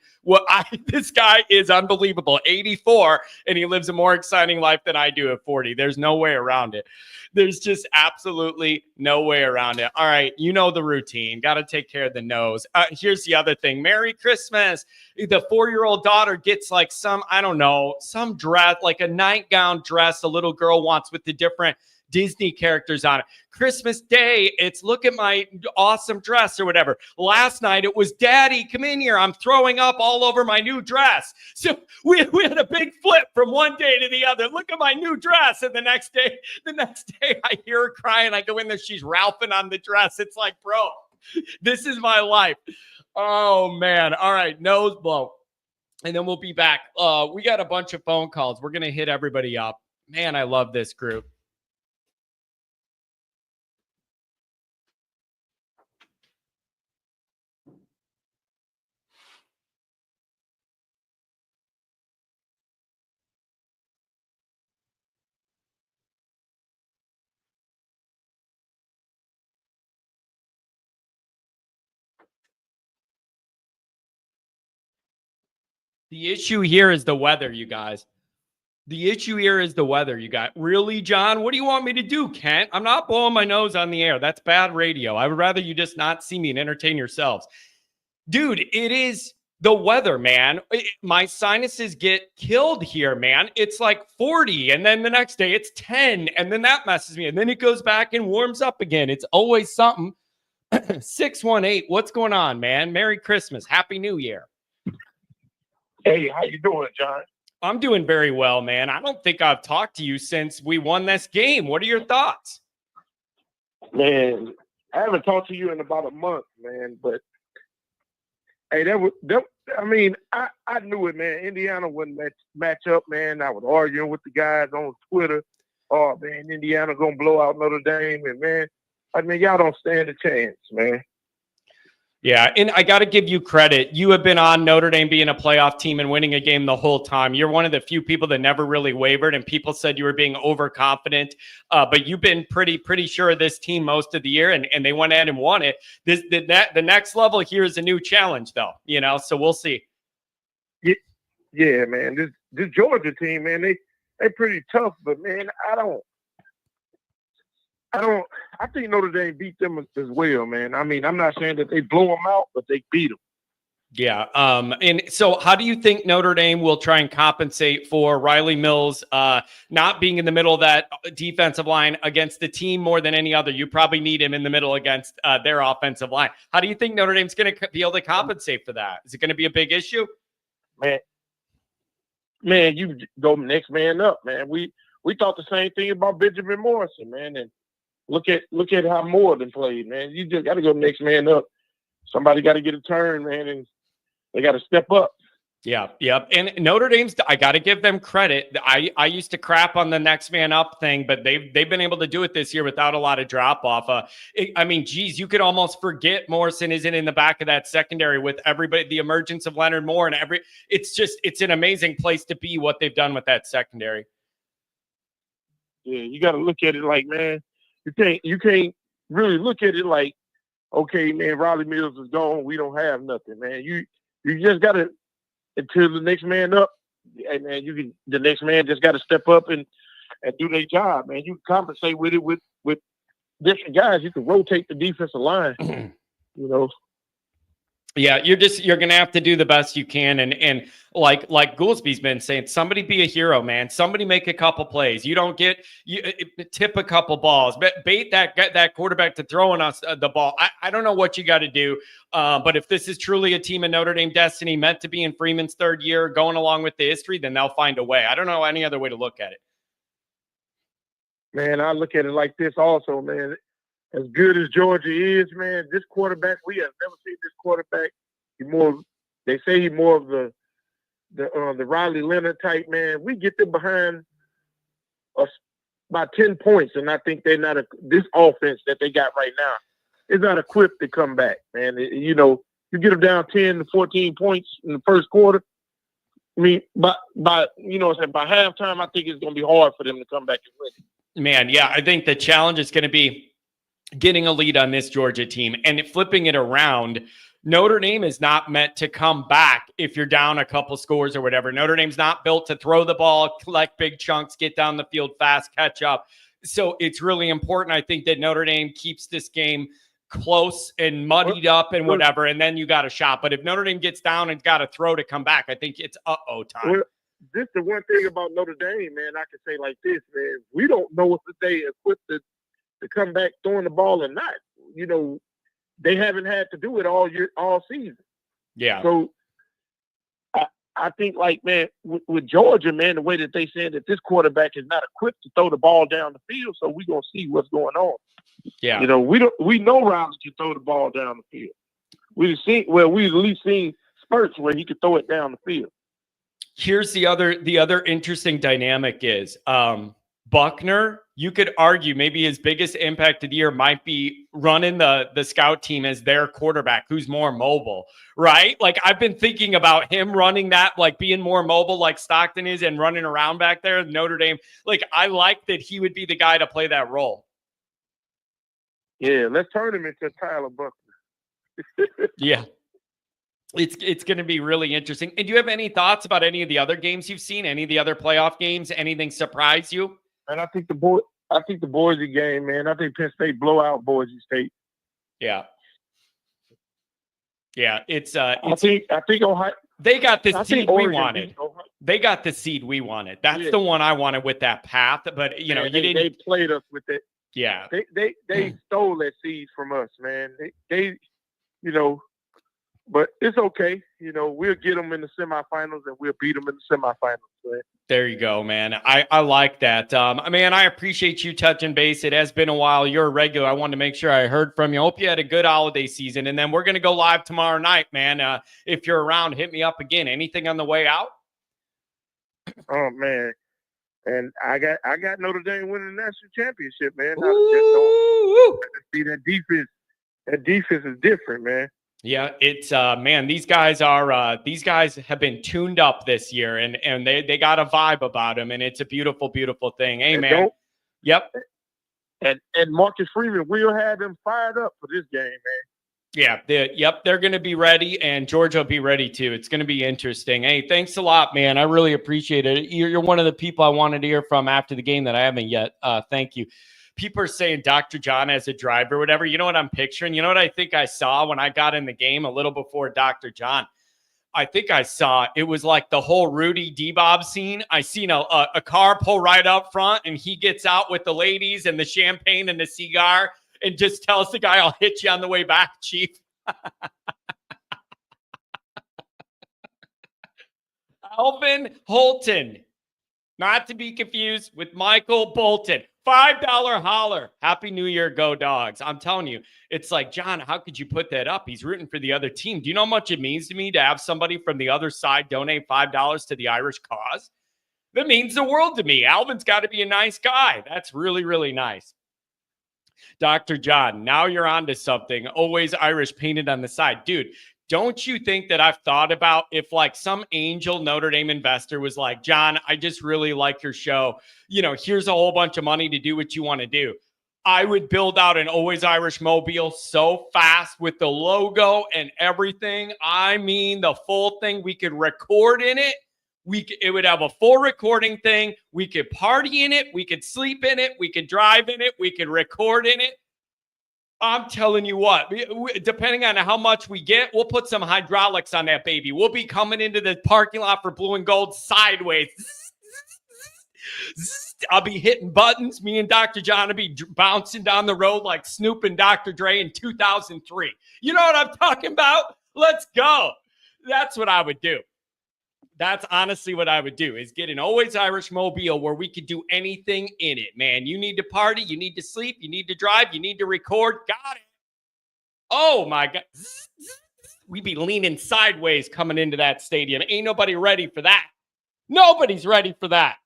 This guy is unbelievable. 84, and he lives a more exciting life than I do at 40. There's no way around it. There's just absolutely no way around it. All right, you know the routine. Got to take care of the nose. Here's the other thing. Merry Christmas. The 4-year-old daughter gets like some dress, like a nightgown dress a little girl wants with the different Disney characters on it. Christmas Day, it's look at my awesome dress or whatever. Last night it was Daddy, come in here. I'm throwing up all over my new dress. So we had a big flip from one day to the other. Look at my new dress. And the next day I hear her crying. I go in there, she's ralphing on the dress. It's like, bro, this is my life. Oh man. All right. Nose blow. And then we'll be back. We got a bunch of phone calls. We're going to hit everybody up. Man, I love this group. The issue here is the weather, you guys. Really, John? What do you want me to do, Kent? I'm not blowing my nose on the air. That's bad radio. I would rather you just not see me and entertain yourselves. Dude, it is the weather, man. My sinuses get killed here, man. It's like 40, and then the next day it's 10, and then that messes me, and then it goes back and warms up again. It's always something. 618, what's going on, man? Merry Christmas. Happy New Year. Hey, how you doing, John? I'm doing very well, man. I don't think I've talked to you since we won this game. What are your thoughts? Man, I haven't talked to you in about a month, man. But hey, I knew it, man. Indiana wouldn't match up, man. I was arguing with the guys on Twitter. Oh man, Indiana gonna blow out Notre Dame, and man, y'all don't stand a chance, man. Yeah, and I got to give you credit. You have been on Notre Dame being a playoff team and winning a game the whole time. You're one of the few people that never really wavered, and people said you were being overconfident. But you've been pretty sure of this team most of the year, and they went ahead and won it. The next level here is a new challenge, though. So we'll see. Yeah, man. This Georgia team, man, they pretty tough, but man, I think Notre Dame beat them as well, man. I mean, I'm not saying that they blow them out, but they beat them. Yeah. And so how do you think Notre Dame will try and compensate for Riley Mills not being in the middle of that defensive line against the team more than any other? You probably need him in the middle against their offensive line. How do you think Notre Dame's going to be able to compensate for that? Is it going to be a big issue? Man, you go next man up, man. We thought the same thing about Benjamin Morrison, man, and look at how Morgan played, man. You just got to go next man up. Somebody got to get a turn, man, and they got to step up. Yeah, yep. And Notre Dame's, I got to give them credit. I used to crap on the next man up thing, but they've been able to do it this year without a lot of drop off. Geez, you could almost forget Morrison isn't in the back of that secondary with everybody, the emergence of Leonard Moore and it's an amazing place to be what they've done with that secondary. Yeah, you got to look at it like, man, you can't really look at it like, okay, man, Riley Mills is gone. We don't have nothing, man. You just got to, until the next man up, hey, man, the next man just got to step up and do their job, man. You can compensate with it with different guys. You can rotate the defensive line, Yeah, you're going to have to do the best you can. And like Goolsby's been saying, somebody be a hero, man. Somebody make a couple plays. You don't tip a couple balls, bait that quarterback to throwing us the ball. I don't know what you got to do. But if this is truly a team of Notre Dame destiny meant to be in Freeman's third year, going along with the history, then they'll find a way. I don't know any other way to look at it. Man, I look at it like this also, man. As good as Georgia is, man, this quarterback, we have never seen this quarterback. They say he's more of the Riley Leonard type, man. We get them behind us by 10 points, and I think they're not this offense that they got right now is not equipped to come back, man. You get them down 10 to 14 points in the first quarter. I mean, by halftime, I think it's going to be hard for them to come back and win. Man, yeah, I think the challenge is going to be getting a lead on this Georgia team and flipping it around. Notre Dame is not meant to come back if you're down a couple scores or whatever. Notre Dame's not built to throw the ball, collect big chunks, get down the field fast, catch up. So it's really important, I think, that Notre Dame keeps this game close and muddied up and whatever, and then you got a shot. But if Notre Dame gets down and got to throw to come back, I think it's uh-oh time. Well, this is the one thing about Notre Dame, man, I can say like this, man. We don't know if they equipped to come back throwing the ball or not. They haven't had to do it all season. Yeah. So I think, like, man, with Georgia, man, the way that they said that this quarterback is not equipped to throw the ball down the field, so we're gonna see what's going on. Yeah. We know Riley can throw the ball down the field. We've at least seen spurts where he could throw it down the field. Here's the other interesting dynamic is Buckner, you could argue maybe his biggest impact of the year might be running the scout team as their quarterback, who's more mobile, right? Like, I've been thinking about him running that, like being more mobile like Stockton is and running around back there at Notre Dame. Like, I like that he would be the guy to play that role. Yeah, let's turn him into Tyler Buckner. Yeah. It's going to be really interesting. And do you have any thoughts about any of the other games you've seen? Any of the other playoff games? Anything surprise you? And I think the Boise game, man. I think Penn State blow out Boise State. Yeah. Yeah, I think Ohio. They got the seed we wanted. They got the seed we wanted. That's the one I wanted with that path. But they played us with it. Yeah. They stole that seed from us, man. They but it's okay. You know, we'll get them in the semifinals and we'll beat them in the semifinals. So, there you go, man. I like that. Man, I appreciate you touching base. It has been a while. You're a regular. I wanted to make sure I heard from you. Hope you had a good holiday season. And then we're going to go live tomorrow night, man. If you're around, hit me up again. Anything on the way out? oh man. And I got Notre Dame winning the national championship, man. I just see that defense. That defense is different, man. Yeah, it's man, these guys have been tuned up this year, and they got a vibe about them, and it's a beautiful, beautiful thing. Hey, man. Yep. And Marcus Freeman will have them fired up for this game, man. Yeah, they're going to be ready, and Georgia will be ready too. It's going to be interesting. Hey, thanks a lot, man. I really appreciate it. You're one of the people I wanted to hear from after the game that I haven't yet. Thank you. People are saying Dr. John as a driver, whatever. You know what I'm picturing? You know what I think I saw when I got in the game a little before Dr. John? I think I saw it was like the whole Rudy D-Bob scene. I seen a car pull right up front, and he gets out with the ladies and the champagne and the cigar and just tells the guy, I'll hit you on the way back, Chief. Alvin Holton, not to be confused with Michael Bolton. $5 holler. Happy New Year, go Dogs. I'm telling you, it's like, John, how could you put that up? He's rooting for the other team. Do you know how much it means to me to have somebody from the other side donate $5 to the Irish cause? That means the world to me. Alvin's got to be a nice guy. That's really, really nice. Dr. John, now you're on to something. Always Irish painted on the side. Dude, don't you think that I've thought about if like some angel Notre Dame investor was like, John, I just really like your show. You know, here's a whole bunch of money to do what you want to do. I would build out an Always Irish mobile so fast with the logo and everything. I mean, the full thing. We could record in it. It would have a full recording thing. We could party in it. We could sleep in it. We could drive in it. We could record in it. I'm telling you what, depending on how much we get, we'll put some hydraulics on that baby. We'll be coming into the parking lot for Blue and Gold sideways. I'll be hitting buttons. Me and Dr. John will be bouncing down the road like Snoop and Dr. Dre in 2003. You know what I'm talking about? Let's go. That's what I would do. That's honestly what I would do, is get an Always Irish mobile where we could do anything in it, man. You need to party, you need to sleep, you need to drive, you need to record. Got it. Oh, my God. We'd be leaning sideways coming into that stadium. Ain't nobody ready for that. Nobody's ready for that.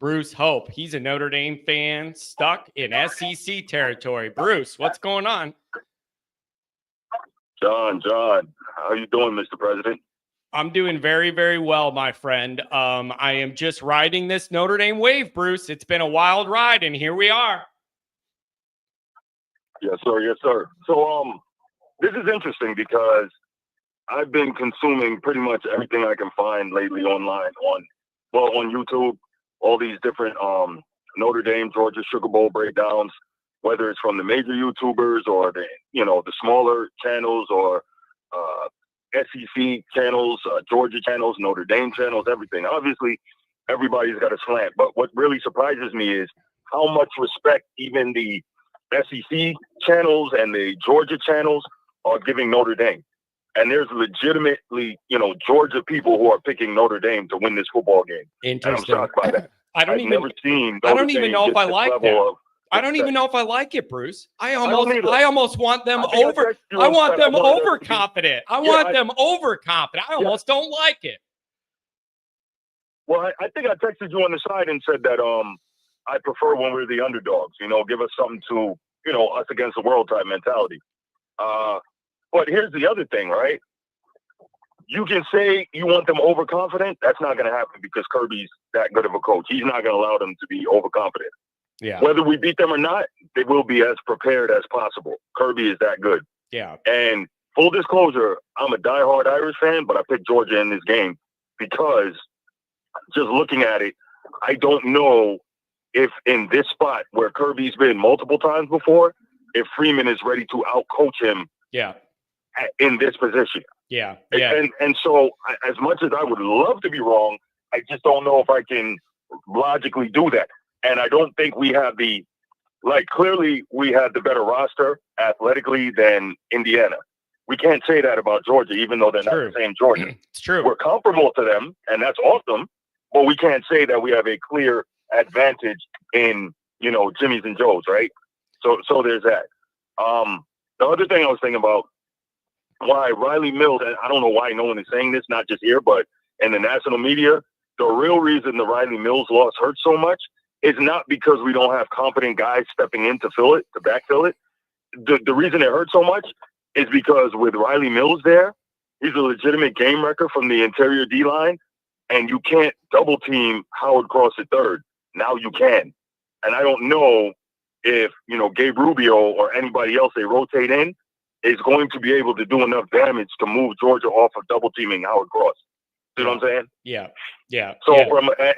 Bruce Hope, he's a Notre Dame fan stuck in SEC territory. Bruce, what's going on? John, how you doing, Mr. President? I'm doing very, very well, my friend. I am just riding this Notre Dame wave, Bruce. It's been a wild ride, and here we are. Yes, sir. Yes, sir. So, this is interesting because I've been consuming pretty much everything I can find lately online on YouTube, all these different Notre Dame, Georgia Sugar Bowl breakdowns, whether it's from the major YouTubers or the smaller channels or SEC channels, Georgia channels, Notre Dame channels, everything. Obviously, everybody's got a slant. But what really surprises me is how much respect even the SEC channels and the Georgia channels are giving Notre Dame. And there's legitimately, Georgia people who are picking Notre Dame to win this football game. Interesting. And I'm shocked by that. I don't even know if I like that. I don't even know if I like it, Bruce. I almost want them over. I want them overconfident. I want them overconfident. I almost don't like it. Well, I think I texted you on the side and said that I prefer when we're the underdogs. Give us something to us against the world type mentality. But here's the other thing, right? You can say you want them overconfident. That's not going to happen because Kirby's that good of a coach. He's not going to allow them to be overconfident. Yeah. Whether we beat them or not, they will be as prepared as possible. Kirby is that good. Yeah. And full disclosure, I'm a diehard Irish fan, but I picked Georgia in this game because just looking at it, I don't know if in this spot where Kirby's been multiple times before, if Freeman is ready to outcoach him. Yeah. In this position. Yeah. Yeah. And so as much as I would love to be wrong, I just don't know if I can logically do that. And I don't think we have clearly we have the better roster athletically than Indiana. We can't say that about Georgia, even though they're not the same Georgia. It's true. We're comparable to them, and that's awesome. But we can't say that we have a clear advantage in, Jimmy's and Joe's, right? So there's that. The other thing I was thinking about, why Riley Mills, and I don't know why no one is saying this, not just here, but in the national media, the real reason the Riley Mills loss hurts so much is not because we don't have competent guys stepping in to fill it, to backfill it. The reason it hurts so much is because with Riley Mills there, he's a legitimate game wrecker from the interior D-line, and you can't double team Howard Cross at third. Now you can. And I don't know if, Gabe Rubio or anybody else they rotate in is going to be able to do enough damage to move Georgia off of double teaming Howard Cross. You know what I'm saying? Yeah. So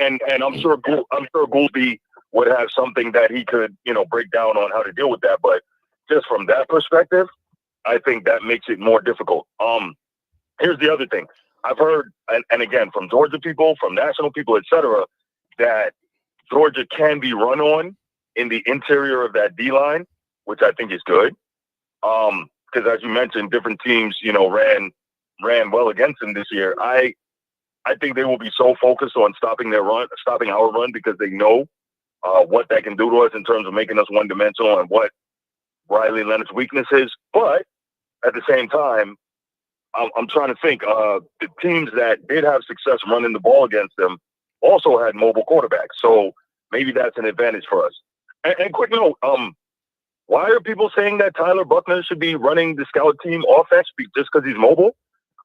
and I'm sure Goulby would have something that he could, break down on how to deal with that. But just from that perspective, I think that makes it more difficult. Here's the other thing. I've heard, and again, from Georgia people, from national people, etc., that Georgia can be run on in the interior of that D-line, which I think is good. Because as you mentioned, different teams, ran well against them this year. I think they will be so focused on stopping our run, because they know what that can do to us in terms of making us one-dimensional and what Riley Leonard's weakness is. But at the same time, I'm trying to think. The teams that did have success running the ball against them also had mobile quarterbacks, so maybe that's an advantage for us. And quick note, why are people saying that Tyler Buckner should be running the scout team offense just because he's mobile?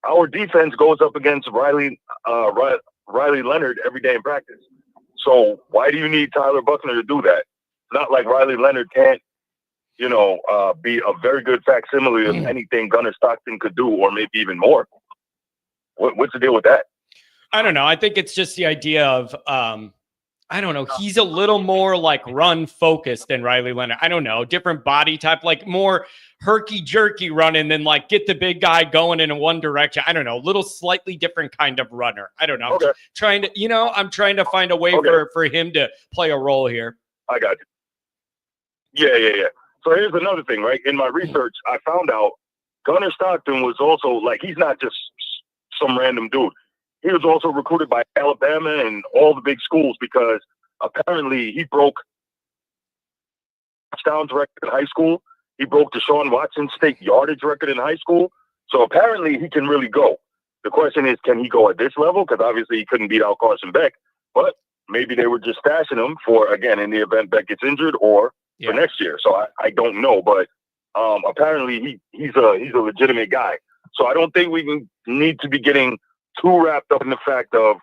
Our defense goes up against Riley Leonard every day in practice. So why do you need Tyler Buckner to do that? It's not like Riley Leonard can't, be a very good facsimile of anything Gunnar Stockton could do, or maybe even more. What's the deal with that? I don't know. I think it's just the idea of, I don't know. He's a little more like run focused than Riley Leonard. I don't know. Different body type, like more herky jerky running than like get the big guy going in one direction. I don't know. Little slightly different kind of runner. I don't know. Okay. I'm trying to find a way for him to play a role here. I got you. Yeah. So here's another thing, right? In my research, I found out Gunnar Stockton was also, like, he's not just some random dude. He was also recruited by Alabama and all the big schools, because apparently he broke touchdowns record in high school. He broke Deshaun Watson's state yardage record in high school. So apparently he can really go. The question is, can he go at this level? Because obviously he couldn't beat out Carson Beck. But maybe they were just stashing him for, again, in the event Beck gets injured, or for next year. So I don't know. But apparently he's a legitimate guy. So I don't think we need to be getting too wrapped up in the fact of,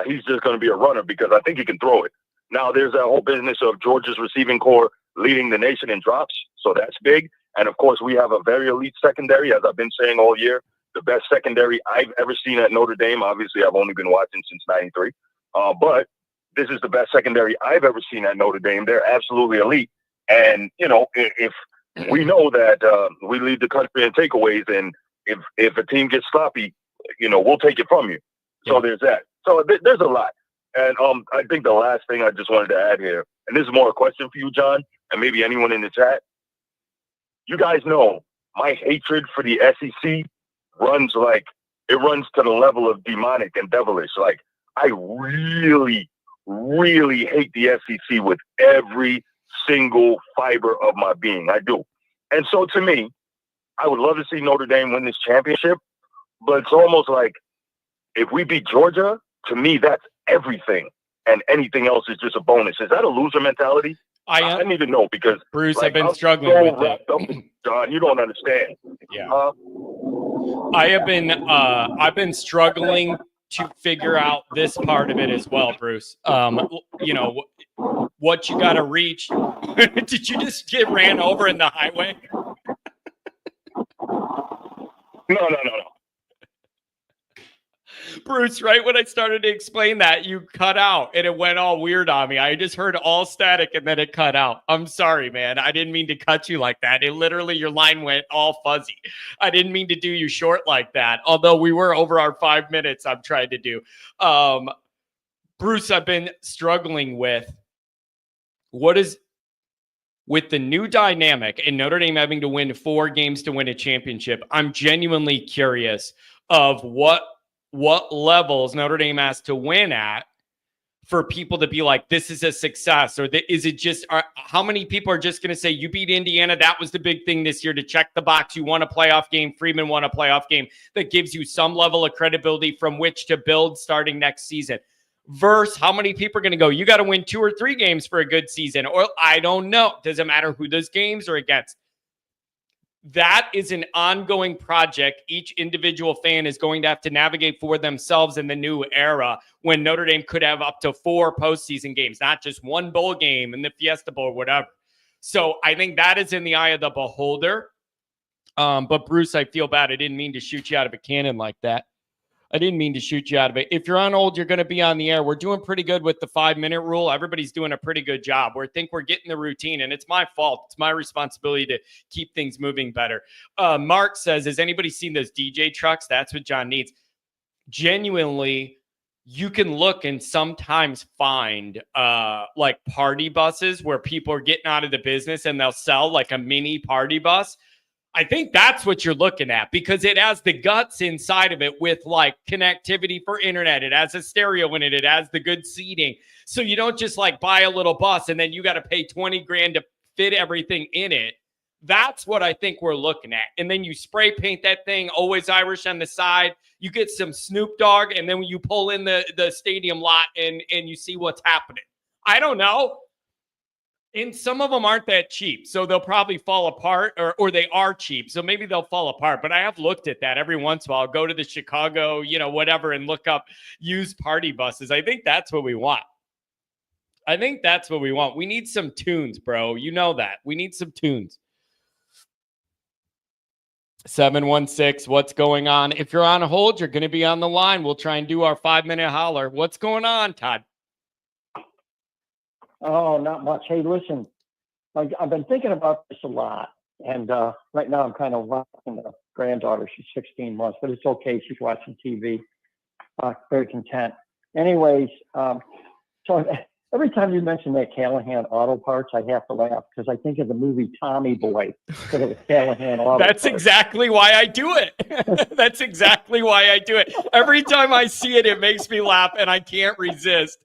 he's just going to be a runner, because I think he can throw it. Now, there's that whole business of Georgia's receiving core leading the nation in drops, so that's big. And, of course, we have a very elite secondary, as I've been saying all year, the best secondary I've ever seen at Notre Dame. Obviously, I've only been watching since '93. But this is the best secondary I've ever seen at Notre Dame. They're absolutely elite. And, if we know that we lead the country in takeaways, and if a team gets sloppy, we'll take it from you. So there's that. So there's a lot. And I think the last thing I just wanted to add here, and this is more a question for you, John, and maybe anyone in the chat. You guys know my hatred for the SEC runs to the level of demonic and devilish. Like, I really, really hate the SEC with every single fiber of my being. I do. And so to me, I would love to see Notre Dame win this championship, but it's almost like if we beat Georgia, to me, that's everything, and anything else is just a bonus. Is that a loser mentality? I don't even know, because Bruce, I've been struggling with it. John, you don't understand. Yeah, I've been struggling to figure out this part of it as well, Bruce. What you got to reach. Did you just get ran over in the highway? No. Bruce, right when I started to explain that, you cut out and it went all weird on me. I just heard all static and then it cut out. I'm sorry, man. I didn't mean to cut you like that. It literally, your line went all fuzzy. I didn't mean to do you short like that. Although we were over our 5 minutes I'm trying to do. Bruce, I've been struggling with with the new dynamic and Notre Dame having to win 4 games to win a championship, I'm genuinely curious of what levels Notre Dame has to win at for people to be like, this is a success? Or is it just, how many people are just going to say, you beat Indiana, that was the big thing this year, to check the box, you won a playoff game, Freeman won a playoff game, that gives you some level of credibility from which to build starting next season? Versus how many people are going to go, you got to win 2 or 3 games for a good season, or I don't know. Doesn't matter who those games are against. That is an ongoing project each individual fan is going to have to navigate for themselves in the new era, when Notre Dame could have up to 4 postseason games, not just 1 bowl game in the Fiesta Bowl or whatever. So I think that is in the eye of the beholder. But Bruce, I feel bad. I didn't mean to shoot you out of a cannon like that. I didn't mean to shoot you out of it. If you're on hold, you're going to be on the air. We're doing pretty good with the 5-minute rule. Everybody's doing a pretty good job. We think we're getting the routine, and it's my fault. It's my responsibility to keep things moving better. Mark says, has anybody seen those DJ trucks? That's what John needs. Genuinely, you can look and sometimes find like party buses where people are getting out of the business and they'll sell like a mini party bus. I think that's what you're looking at, because it has the guts inside of it with like connectivity for internet. It has a stereo in it. It has the good seating. So you don't just like buy a little bus and then you got to pay 20 grand to fit everything in it. That's what I think we're looking at. And then you spray paint that thing, always Irish on the side. You get some Snoop Dogg, and then when you pull in the stadium lot and you see what's happening. I don't know. And some of them aren't that cheap, so they'll probably fall apart, or they are cheap, so maybe they'll fall apart. But I have looked at that every once in a while. I'll go to the Chicago, whatever, and look up used party buses. I think that's what we want. We need some tunes, bro. You know that. We need some tunes. 716, what's going on? If you're on hold, you're going to be on the line. We'll try and do our 5-minute holler. What's going on, Todd? Oh, not much. Hey, listen, I've been thinking about this a lot. And right now I'm kind of watching the granddaughter. She's 16 months, but it's okay. She's watching TV. Very content. Anyways, so every time you mention that Callahan Auto Parts, I have to laugh, because I think of the movie Tommy Boy instead of Callahan Auto Parts. That's exactly why I do it. That's exactly why I do it. Every time I see it, it makes me laugh, and I can't resist.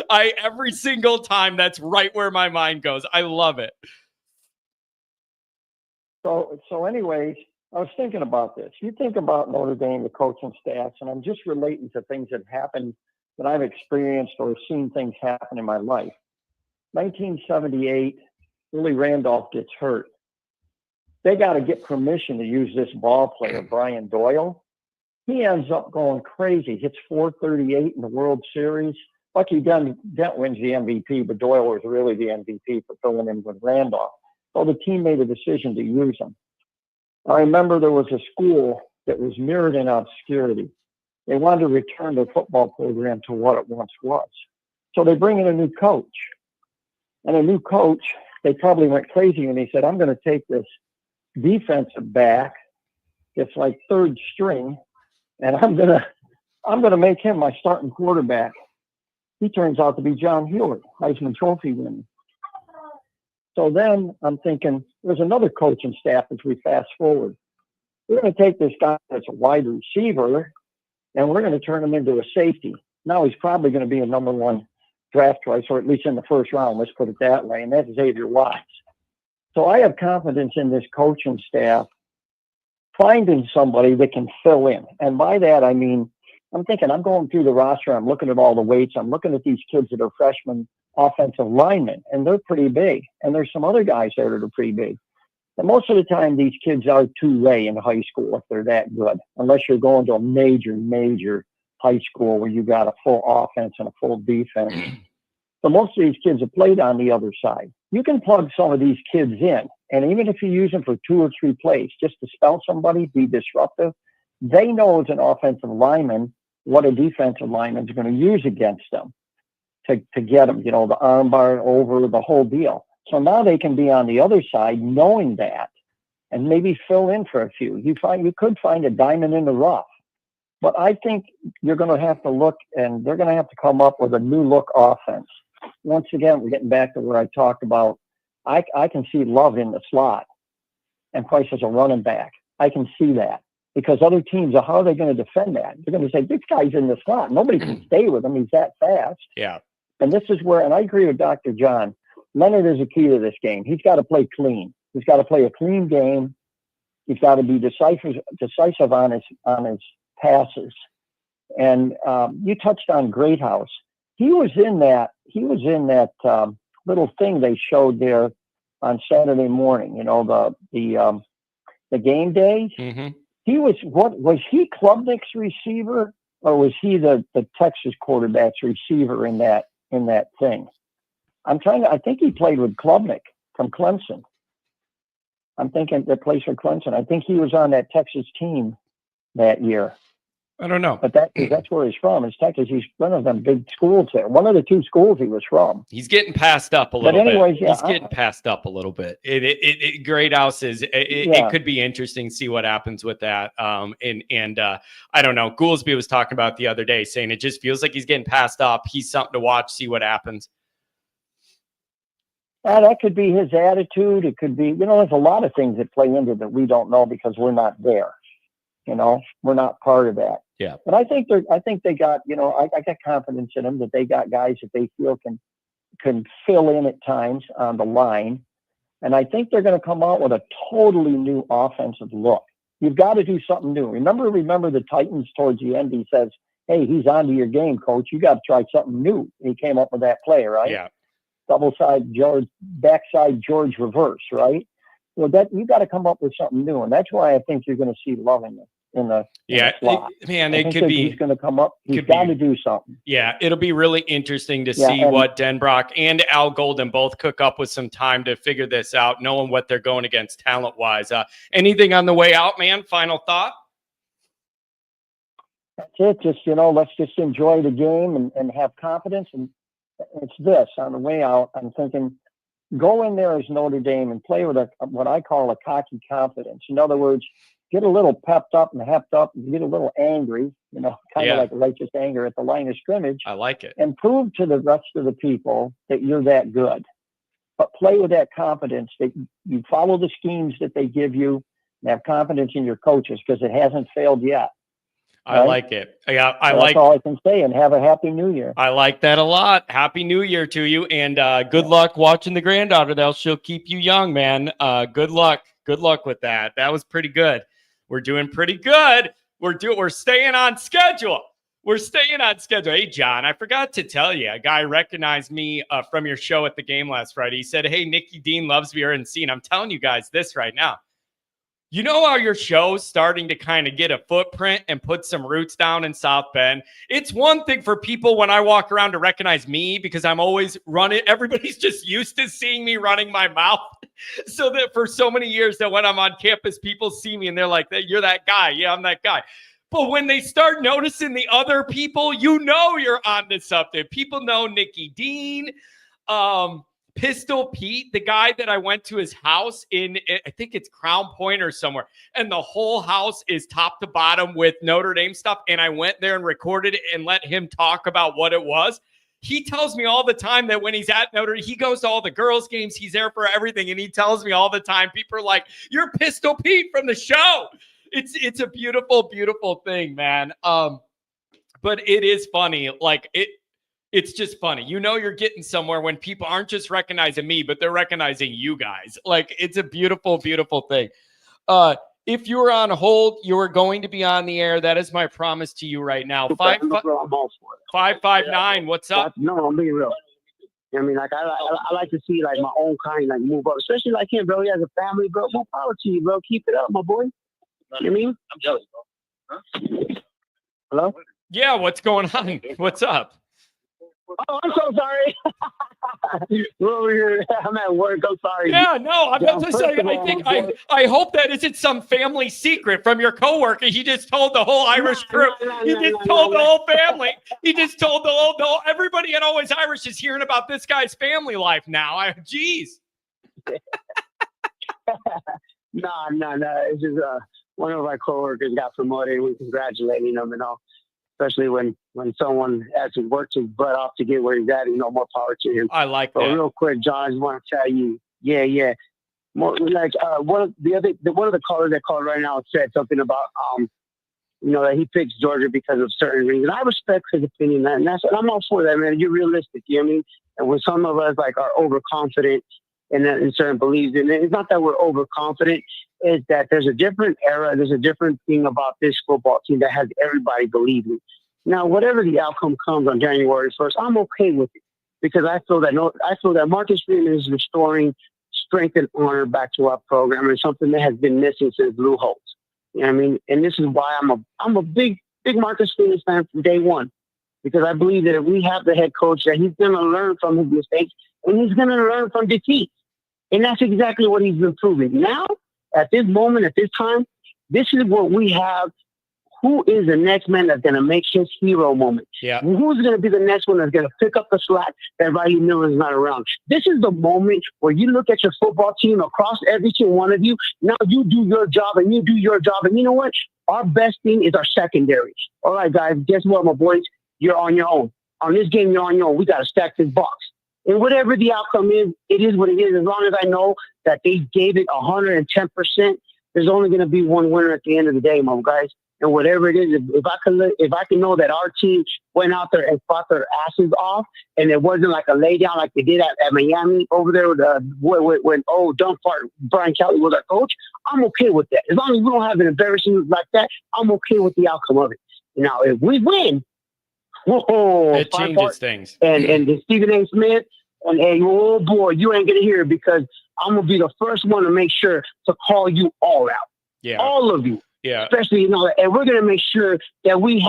Every single time, that's right where my mind goes. I love it. So anyways, I was thinking about this. You think about Notre Dame, the coaching staffs, and I'm just relating to things that happened that I've experienced or seen things happen in my life. 1978, Willie Randolph gets hurt. They got to get permission to use this ball player, Brian Doyle. He ends up going crazy, hits .438 in the World Series. Bucky Dent wins the MVP, but Doyle was really the MVP for filling in with Randolph. So the team made a decision to use him. I remember there was a school that was mirrored in obscurity. They wanted to return their football program to what it once was. So they bring in a new coach. And a new coach, they probably went crazy when he said, I'm going to take this defensive back, it's like third string, and I'm gonna make him my starting quarterback. He turns out to be John Hewitt, Heisman Trophy winner. So then I'm thinking, there's another coaching staff as we fast forward. We're going to take this guy that's a wide receiver, and we're going to turn him into a safety. Now he's probably going to be a number 1 draft choice, or at least in the first round, let's put it that way, and that's Xavier Watts. So I have confidence in this coaching staff finding somebody that can fill in. And by that, I mean, I'm going through the roster, I'm looking at all the weights, I'm looking at these kids that are freshmen offensive linemen, and they're pretty big. And there's some other guys there that are pretty big. And most of the time, these kids are two-way in high school if they're that good, unless you're going to a major high school where you got a full offense and a full defense. So most of these kids have played on the other side. You can plug some of these kids in, and even if you use them for 2 or 3 plays, just to spell somebody, be disruptive, they know as an offensive lineman what a defensive lineman is going to use against them to get them, the arm bar over, the whole deal. So now they can be on the other side knowing that and maybe fill in for a few. You could find a diamond in the rough. But I think you're going to have to look, and they're going to have to come up with a new look offense. Once again, we're getting back to where I talked about I can see Love in the slot and Price as a running back. I can see that because other teams, how are they going to defend that? They're going to say, this guy's in the slot. Nobody can stay with him. He's that fast. Yeah. And this is where, and I agree with Dr. John, Leonard is a key to this game. He's got to play clean. He's got to play a clean game. He's got to be decisive on his passes. And you touched on Greathouse. He was in that little thing they showed there on Saturday morning. You know, the game day. Mm-hmm. He was he Klubnik's receiver, or was he the Texas quarterback's receiver in that thing? I think he played with Klubnik from Clemson. I'm thinking that plays for Clemson. I think he was on that Texas team that year. I don't know. But that's where he's from. It's Texas. He's one of them big schools there. One of the two schools he was from. He's getting passed up a little anyways, bit. He's getting passed up a little bit. Greathouse is it could be interesting to see what happens with that. And I don't know. Goolsby was talking about the other day, saying it just feels like he's getting passed up. He's something to watch, see what happens. That could be his attitude. It could be, there's a lot of things that play into that we don't know because we're not there. We're not part of that. Yeah. But I think they got, I got confidence in them that they got guys that they feel can fill in at times on the line. And I think they're going to come out with a totally new offensive look. You've got to do something new. Remember the Titans towards the end, he says, hey, he's onto your game, coach. You got to try something new. He came up with that play, right? Yeah. Backside George reverse, right? Well, that you got to come up with something new, and that's why I think you're going to see Love in the slot. It could be. He's going to come up. He's got to do something. Yeah, it'll be really interesting to see what Denbrock and Al Golden both cook up with some time to figure this out, knowing what they're going against talent-wise. Anything on the way out, man? Final thought? That's it. Just let's just enjoy the game and have confidence. And it's this on the way out. I'm thinking, go in there as Notre Dame and play with what I call a cocky confidence. In other words, get a little pepped up and hepped up and get a little angry, kind of like righteous anger at the line of scrimmage. I like it. And prove to the rest of the people that you're that good. But play with that confidence that you follow the schemes that they give you and have confidence in your coaches because it hasn't failed yet. Right? I like it. Yeah, that's all I can say, and have a happy new year. I like that a lot. Happy New Year to you, and good luck watching the granddaughter. She'll keep you young, man. Good luck. Good luck with that. That was pretty good. We're doing pretty good. We're staying on schedule. We're staying on schedule. Hey, John, I forgot to tell you, a guy recognized me from your show at the game last Friday. He said, hey, Nikki Dean loves me and seen. I'm telling you guys this right now. You know how your show's starting to kind of get a footprint and put some roots down in South Bend? It's one thing for people when I walk around to recognize me because I'm always running. Everybody's just used to seeing me running my mouth. So that for so many years that when I'm on campus, people see me and they're like, you're that guy. Yeah, I'm that guy. But when they start noticing the other people, you're onto something. People know Nikki Dean, Pistol Pete, the guy that I went to his house in, I think it's Crown Point or somewhere, and the whole house is top to bottom with Notre Dame stuff. And I went there and recorded it and let him talk about what it was. He tells me all the time that when he's at Notre Dame, he goes to all the girls' games. He's there for everything. And he tells me all the time, people are like, you're Pistol Pete from the show. It's a beautiful, beautiful thing, man. But it is funny. It's just funny. You're getting somewhere when people aren't just recognizing me, but they're recognizing you guys. It's a beautiful, beautiful thing. If you were on hold, you are going to be on the air. That is my promise to you right now. 559, what's up? No, I'm being real. I mean, I like to see my own kind move up, especially like him, bro. He has a family, bro. More power to you, bro. Keep it up, my boy. You know what I mean? I'm jealous, bro. Huh? Hello? Yeah, what's going on? What's up? Oh, I'm so sorry. We're over here. I'm at work. I'm sorry. Yeah, no, I'm about to say, I hope that isn't some family secret from your coworker. He just told the whole Irish crew. He just told the whole family. He just told the whole everybody at Always Irish is hearing about this guy's family life now. Geez. No. It's just one of our coworkers got promoted. We're congratulating him and all. Especially when someone has to work his butt off to get where he's at, more power to him. I like that. Real quick, John, I just want to tell you, Yeah. More like one of the callers that called right now said something about that he picks Georgia because of certain reasons. I respect his opinion, and I'm all for that, man. You're realistic, you know what I mean? And when some of us like are overconfident in certain beliefs, and it's not that we're overconfident, it's that there's a different era, there's a different thing about this football team that has everybody believing. Now, whatever the outcome comes on January 1st, I'm okay with it because I feel that Marcus Freeman is restoring strength and honor back to our program, and something that has been missing since Lou Holtz. You know what I mean? And this is why I'm a big Marcus Freeman fan from day one, because I believe that if we have the head coach, that he's going to learn from his mistakes and he's going to learn from defeat. And that's exactly what he's been proving. Now, at this moment, at this time, this is what we have. Who is the next man that's going to make his hero moment? Yeah. Who's going to be the next one that's going to pick up the slack that Riley Miller is not around? This is the moment where you look at your football team across every single one of you. Now you do your job and you do your job. And you know what? Our best thing is our secondary. All right, guys, guess what, my boys? You're on your own. On this game, you're on your own. We got to stack this box. And whatever the outcome is, it is what it is. As long as I know that they gave it 110%, there's only going to be one winner at the end of the day, my guys. And whatever it is, if I can know that our team went out there and fought their asses off, and it wasn't like a lay down like they did at Miami over there when dumb fart Brian Kelly was our coach, I'm okay with that. As long as we don't have an embarrassing like that, I'm okay with the outcome of it. Now, if we win, it changes things. And Stephen A. Smith, and hey, oh boy, you ain't gonna hear it because I'm gonna be the first one to make sure to call you all out. Yeah, all of you. Yeah. Especially, and we're going to make sure that we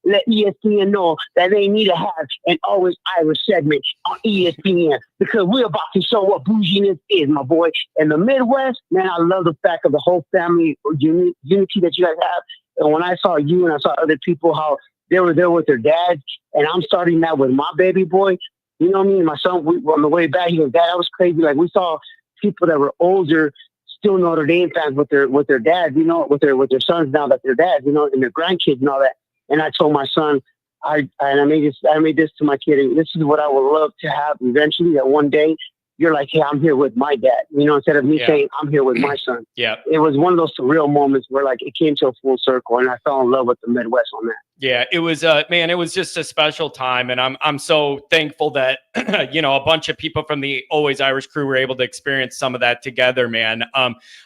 let ESPN know that they need to have an Always Irish segment on ESPN because we're about to show what bouginess is, my boy. In the Midwest, man, I love the fact of the whole family unity that you guys have. And when I saw you and I saw other people, how they were there with their dads, and I'm starting that with my baby boy. You know what I mean? My son, on the way back, he goes, Dad, that was crazy. Like, we saw people that were older, still Notre Dame fans with their dads, with their sons now that they're dads, and their grandkids and all that. And I told my son, I made this to my kid. And this is what I would love to have eventually. That one day you're like, hey, I'm here with my dad. Instead of me saying I'm here with my son. Yeah. It was one of those surreal moments where like it came to a full circle, and I fell in love with the Midwest on that. Yeah, it was man, it was just a special time, and I'm so thankful that a bunch of people from the Always Irish crew were able to experience some of that together, man.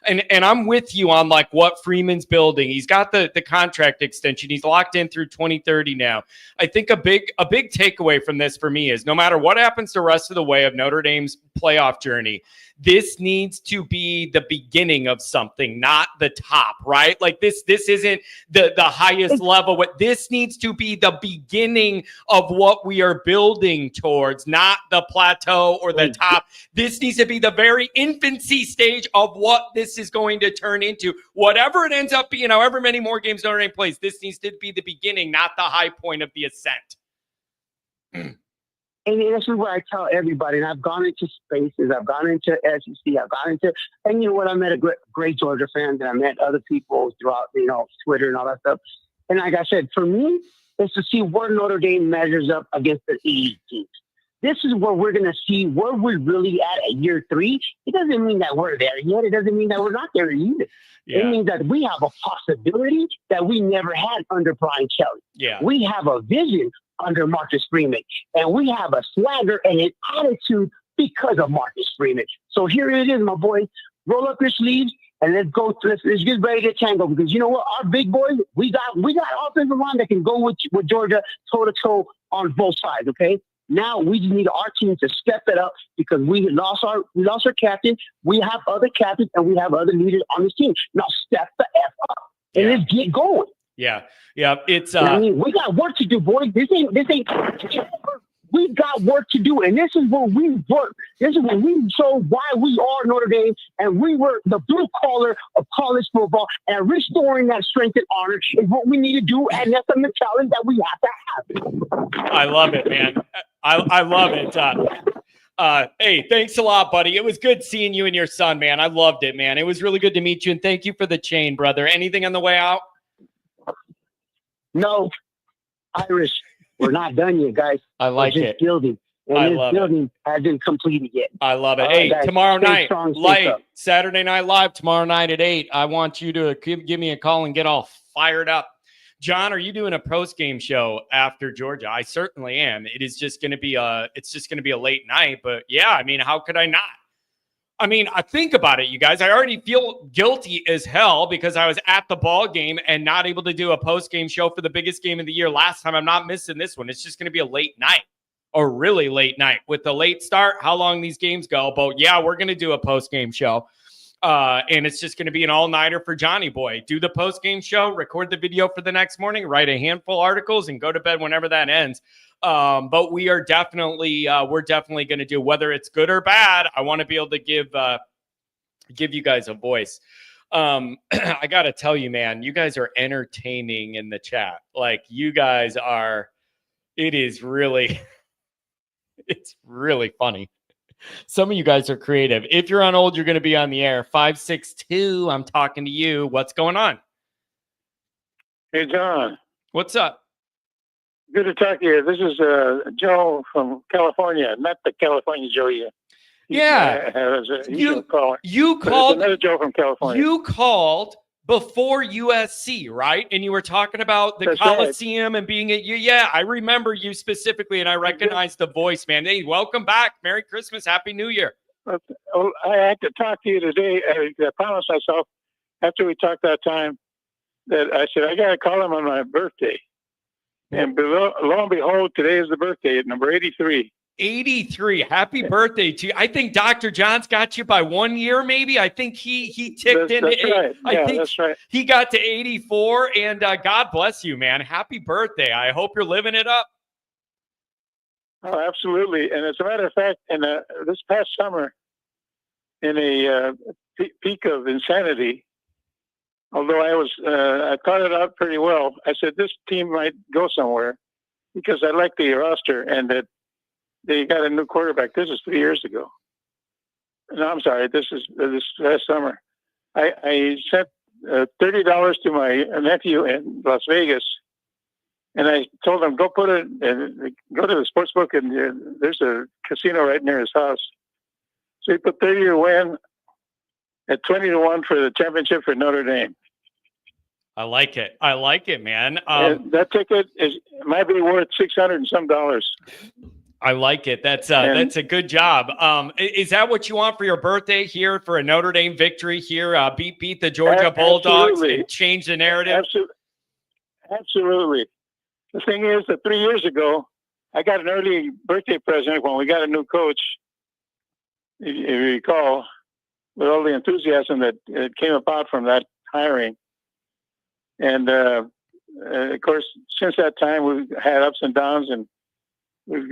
And I'm with you on like what Freeman's building. He's got the contract extension. He's locked in through 2030 now. I think a big takeaway from this for me is no matter what happens the rest of the way of Notre Dame's playoff journey, this needs to be the beginning of something, not the top, right? Like this isn't the highest level. What this needs to be the beginning of what we are building towards, not the plateau or the top. This needs to be the very infancy stage of what this is going to turn into. Whatever it ends up being, however many more games Notre Dame plays, this needs to be the beginning, not the high point of the ascent. And this is what I tell everybody. And I've gone into spaces. I've gone into SEC. And you know what? I met a great Georgia fans, and I met other people throughout, Twitter and all that stuff. And like I said, for me, it's to see where Notre Dame measures up against the elite teams. This is where we're going to see where we're really at year 3. It doesn't mean that we're there yet. It doesn't mean that we're not there either. Yeah. It means that we have a possibility that we never had under Brian Kelly. Yeah. We have a vision under Marcus Freeman, and we have a swagger and an attitude because of Marcus Freeman. So here it is, my boys. Roll up your sleeves and let's go. Let's get ready to tango, because you know what? Our big boys, we got offensive line that can go with Georgia toe to toe on both sides. Okay. Now we just need our team to step it up, because we lost our captain. We have other captains and we have other leaders on this team. Now step the F up and let's get going. Yeah. It's we got work to do, boys. This ain't. We got work to do, and this is when we work. This is when we show why we are Notre Dame, and we were the blue collar of college football, and restoring that strength and honor is what we need to do, and that's the mentality that we have to have. I love it, man. I love it. Hey, thanks a lot, buddy. It was good seeing you and your son, man. I loved it, man. It was really good to meet you, and thank you for the chain, brother. Anything on the way out? No, Irish. We're not done yet, guys. I like We're it. just building. and this building hasn't completed yet. I love it. All Hey, right, guys. tomorrow Stay night, strong, stay light, tough. Saturday Night Live, tomorrow night at 8. I want you to give me a call and get all fired up. John, are you doing a post-game show after Georgia? I certainly am. It's just going to be a late night, but yeah, I mean, how could I not? I mean, I think about it, you guys. I already feel guilty as hell because I was at the ball game and not able to do a post-game show for the biggest game of the year last time. I'm not missing this one. It's just going to be a late night, or really late night with the late start, how long these games go. But yeah, we're going to do a post-game show. And it's just going to be an all-nighter for Johnny Boy. Do the post-game show, record the video for the next morning, write a handful of articles, and go to bed whenever that ends. But we're definitely going to do, whether it's good or bad, I want to be able to give you guys a voice. I got to tell you, man, you guys are entertaining in the chat. Like, you guys are, it's really funny. Some of you guys are creative. If you're on hold, you're going to be on the air. 562, I'm talking to you. What's going on? Hey, John. What's up? Good to talk to you. This is Joe from California, not the California Joe yet. Yeah. You called. Another Joe from California. You called before USC, right? And you were talking about the That's Coliseum and being at you. Yeah, I remember you specifically, and I recognize the voice, man. Hey, welcome back. Merry Christmas. Happy New Year. I had to talk to you today. I promised myself after we talked that time that I said, I got to call him on my birthday. And lo and behold, today is the birthday at number 83. 83. Happy birthday to you. I think Dr. John's got you by 1 year, maybe. I think he ticked into right. I think that's right. He got to 84, and God bless you, man. Happy birthday. I hope you're living it up. Oh, absolutely. And as a matter of fact, in this past summer, in a peak of insanity, although I thought it out pretty well, I said this team might go somewhere because I like the roster and that they got a new quarterback. This is 3 years ago. No, I'm sorry. This last summer. I sent $30 to my nephew in Las Vegas, and I told him, go put it and go to the sports book, and there's a casino right near his house. So he put 30 to win at 20-1 for the championship for Notre Dame. I like it. I like it, man. That ticket might be worth $600 and some dollars. I like it. That's a good job. Is that what you want for your birthday here, for a Notre Dame victory here? Beat the Georgia Bulldogs and change the narrative? Absolutely. The thing is that 3 years ago, I got an early birthday present when we got a new coach, if you recall, with all the enthusiasm that came about from that hiring. And, of course, since that time, we've had ups and downs, and we've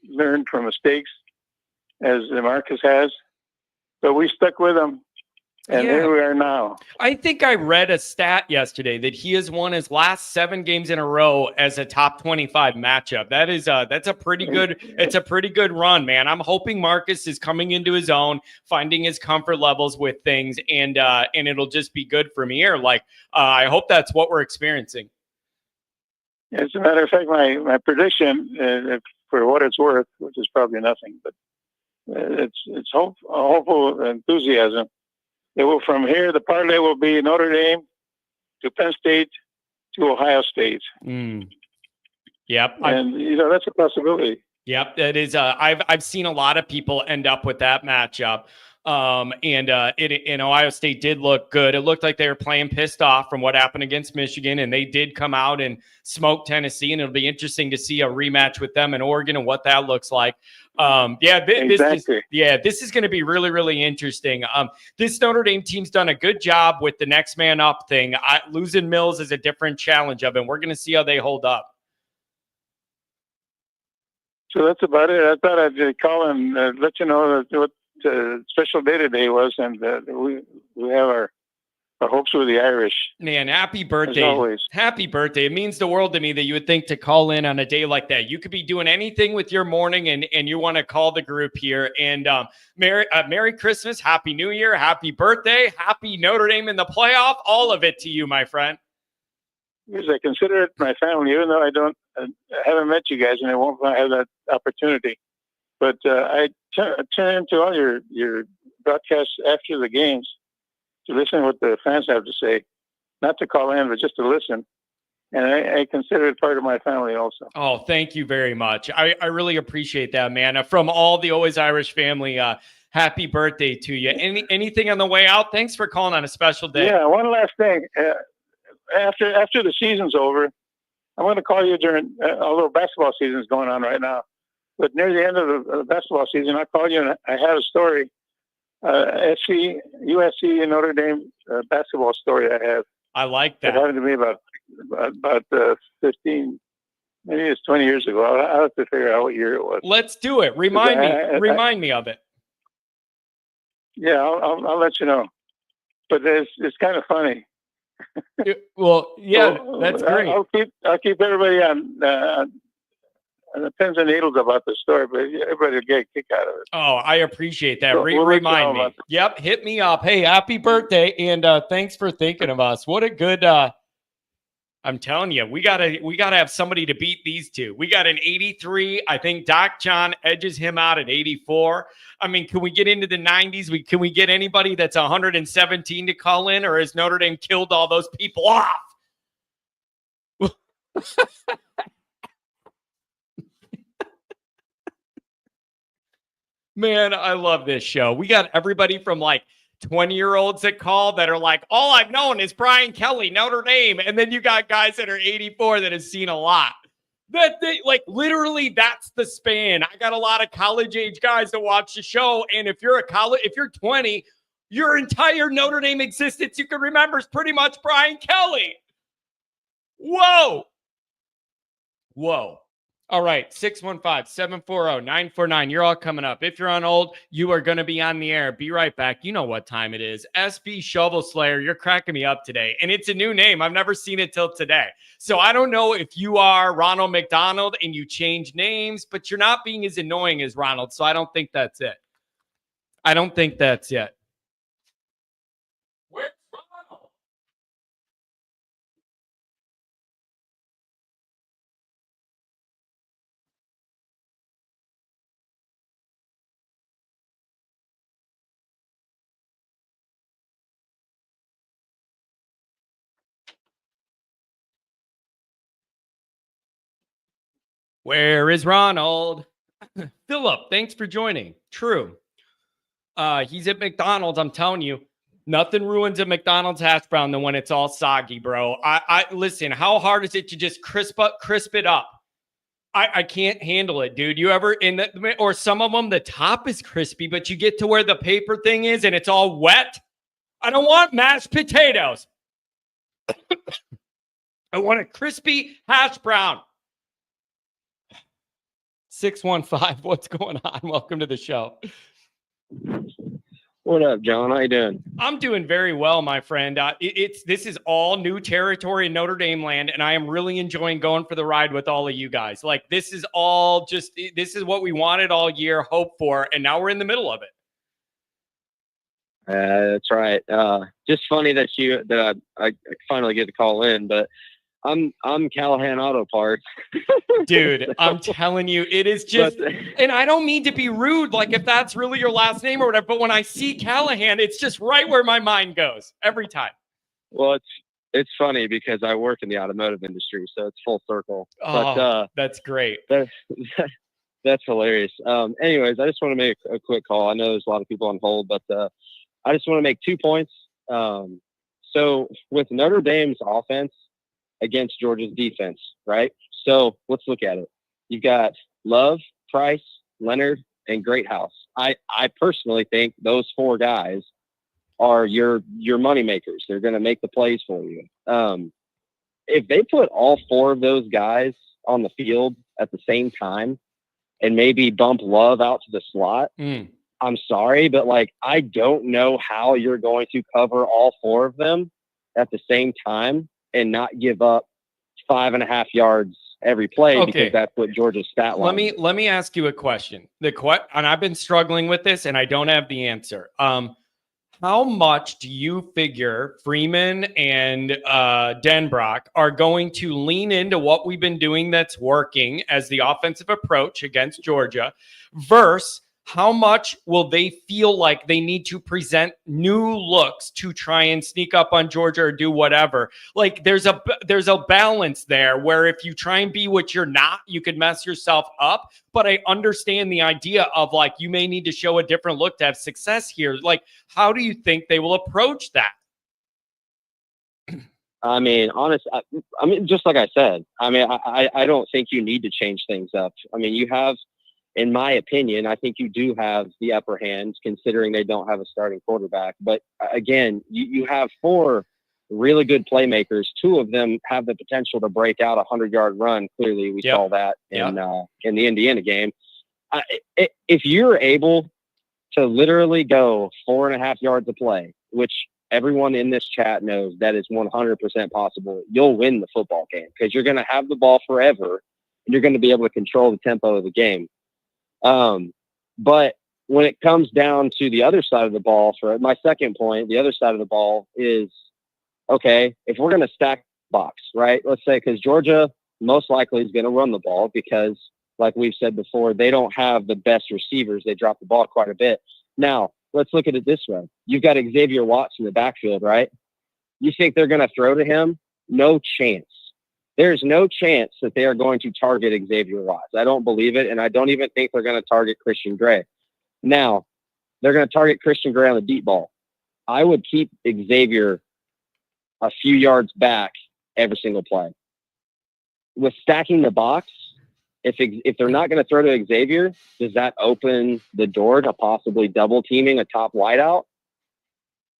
learned from mistakes, as Marcus has. But we stuck with them, and here we are now. I think I read a stat yesterday that he has won his last 7 games in a row as a top 25 matchup. That's a pretty good. It's a pretty good run, man. I'm hoping Marcus is coming into his own, finding his comfort levels with things, and it'll just be good from here. Like I hope that's what we're experiencing. As a matter of fact, my prediction, for what it's worth, which is probably nothing, but it's hopeful enthusiasm. It will, from here, the parlay will be Notre Dame to Penn State to Ohio State. Yep. And, that's a possibility. Yep, that is. I've seen a lot of people end up with that matchup. And Ohio State did look good. It looked like they were playing pissed off from what happened against Michigan, and they did come out and smoke Tennessee, and it'll be interesting to see a rematch with them in Oregon and what that looks like. This is going to be really, really interesting. This Notre Dame team's done a good job with the next man up thing. Losing Mills is a different challenge of it. We're going to see how they hold up. So that's about it. I thought I'd call and let you know what special day today was, and we have our hopes with the Irish. Man, happy birthday. As always. Happy birthday. It means the world to me that you would think to call in on a day like that. You could be doing anything with your morning, and you want to call the group here. And Merry Christmas, Happy New Year, happy birthday, happy Notre Dame in the playoff, all of it to you, my friend. because I consider it my family, even though I haven't met you guys, and I won't have that opportunity. But I turn into all your broadcasts after the games to listen to what the fans have to say, not to call in, but just to listen. And I consider it part of my family also. Oh, thank you very much. I really appreciate that, man. From all the Always Irish family, happy birthday to you. Anything on the way out? Thanks for calling on a special day. Yeah, one last thing. After the season's over, I'm going to call you during, although basketball season is going on right now, but near the end of the basketball season, I'll call you and I have a story, USC and Notre Dame basketball story I have. I like that. It happened to me about 15, maybe it's 20 years ago. I'll have to figure out what year it was. Let's do it. Remind me of it. Yeah, I'll let you know. But it's kind of funny. Well, yeah, that's great. I'll keep everybody on the pins and needles about the story, but everybody will get a kick out of it. Oh, I appreciate that. We'll Remind me. Yep, hit me up. Hey, happy birthday, and thanks for thinking of us. What a good. I'm telling you, we gotta have somebody to beat these two. We got an 83. I think Doc John edges him out at 84. I mean, can we get into the 90s? Can we get anybody that's 117 to call in, or has Notre Dame killed all those people off? Man, I love this show. We got everybody from like 20-year-olds that call that are like, all I've known is Brian Kelly, Notre Dame. And then you got guys that are 84 that have seen a lot. Literally, that's the span. I got a lot of college age guys that watch the show. And if you're 20, your entire Notre Dame existence you can remember is pretty much Brian Kelly. Whoa. All right, 615-740-949. You're all coming up. If you're on hold, you are going to be on the air. Be right back. You know what time it is. SB Shovel Slayer, you're cracking me up today. And it's a new name. I've never seen it till today. So I don't know if you are Ronald McDonald and you change names, but you're not being as annoying as Ronald. So I don't think that's it. Where's Ronald? Where is Ronald? Philip, thanks for joining. True. He's at McDonald's. I'm telling you, nothing ruins a McDonald's hash brown than when it's all soggy, bro. I listen, how hard is it to just crisp it up? I can't handle it, dude. You ever or some of them, the top is crispy, but you get to where the paper thing is and it's all wet. I don't want mashed potatoes. I want a crispy hash brown. 615, what's going on? Welcome to the show. What up, John? How you doing? I'm doing very well, my friend. This is all new territory in Notre Dame land, and I am really enjoying going for the ride with all of you guys. Like, this is all this is what we wanted all year, hoped for, and now we're in the middle of it. That's right. Just funny that I finally get to call in, but I'm Callahan Auto Parts. Dude, I'm telling you, it is just, and I don't mean to be rude, like if that's really your last name or whatever, but when I see Callahan, it's just right where my mind goes every time. Well, it's funny because I work in the automotive industry, so it's full circle. Oh, but, that's great. That's hilarious. Anyways, I just want to make a quick call. I know there's a lot of people on hold, but I just want to make 2 points. So with Notre Dame's offense against Georgia's defense, right? So let's look at it. You've got Love, Price, Leonard, and Greathouse. I personally think those 4 guys are your money makers. They're going to make the plays for you. If they put all 4 of those guys on the field at the same time and maybe bump Love out to the slot, I'm sorry, but I don't know how you're going to cover all 4 of them at the same time and not give up 5.5 yards every play, because that's what Georgia's stat line. Let me ask you a question. And I've been struggling with this and I don't have the answer. how much do you figure Freeman and Denbrock are going to lean into what we've been doing that's working as the offensive approach against Georgia versus how much will they feel like they need to present new looks to try and sneak up on Georgia or do whatever? Like there's a balance there where if you try and be what you're not, you could mess yourself up. But I understand the idea of like you may need to show a different look to have success here. Like, how do you think they will approach that? I mean, just like I said, I don't think you need to change things up. I mean, you have, in my opinion, I think you do have the upper hand considering they don't have a starting quarterback. But again, you have 4 really good playmakers. 2 of them have the potential to break out a 100-yard run. Clearly, we saw that in the Indiana game. If you're able to literally go 4.5 yards of play, which everyone in this chat knows that is 100% possible, you'll win the football game because you're going to have the ball forever and you're going to be able to control the tempo of the game. But when it comes down to the other side of the ball, for my second point, the other side of the ball is, okay, if we're going to stack box, right? Let's say, because Georgia most likely is going to run the ball because, like we've said before, they don't have the best receivers. They drop the ball quite a bit. Now, let's look at it this way. You've got Xavier Watts in the backfield, right? You think they're going to throw to him? No chance. There's no chance that they are going to target Xavier Watts. I don't believe it, and I don't even think they're going to target Christian Gray. Now, they're going to target Christian Gray on the deep ball. I would keep Xavier a few yards back every single play. With stacking the box, if they're not going to throw to Xavier, does that open the door to possibly double teaming a top wideout?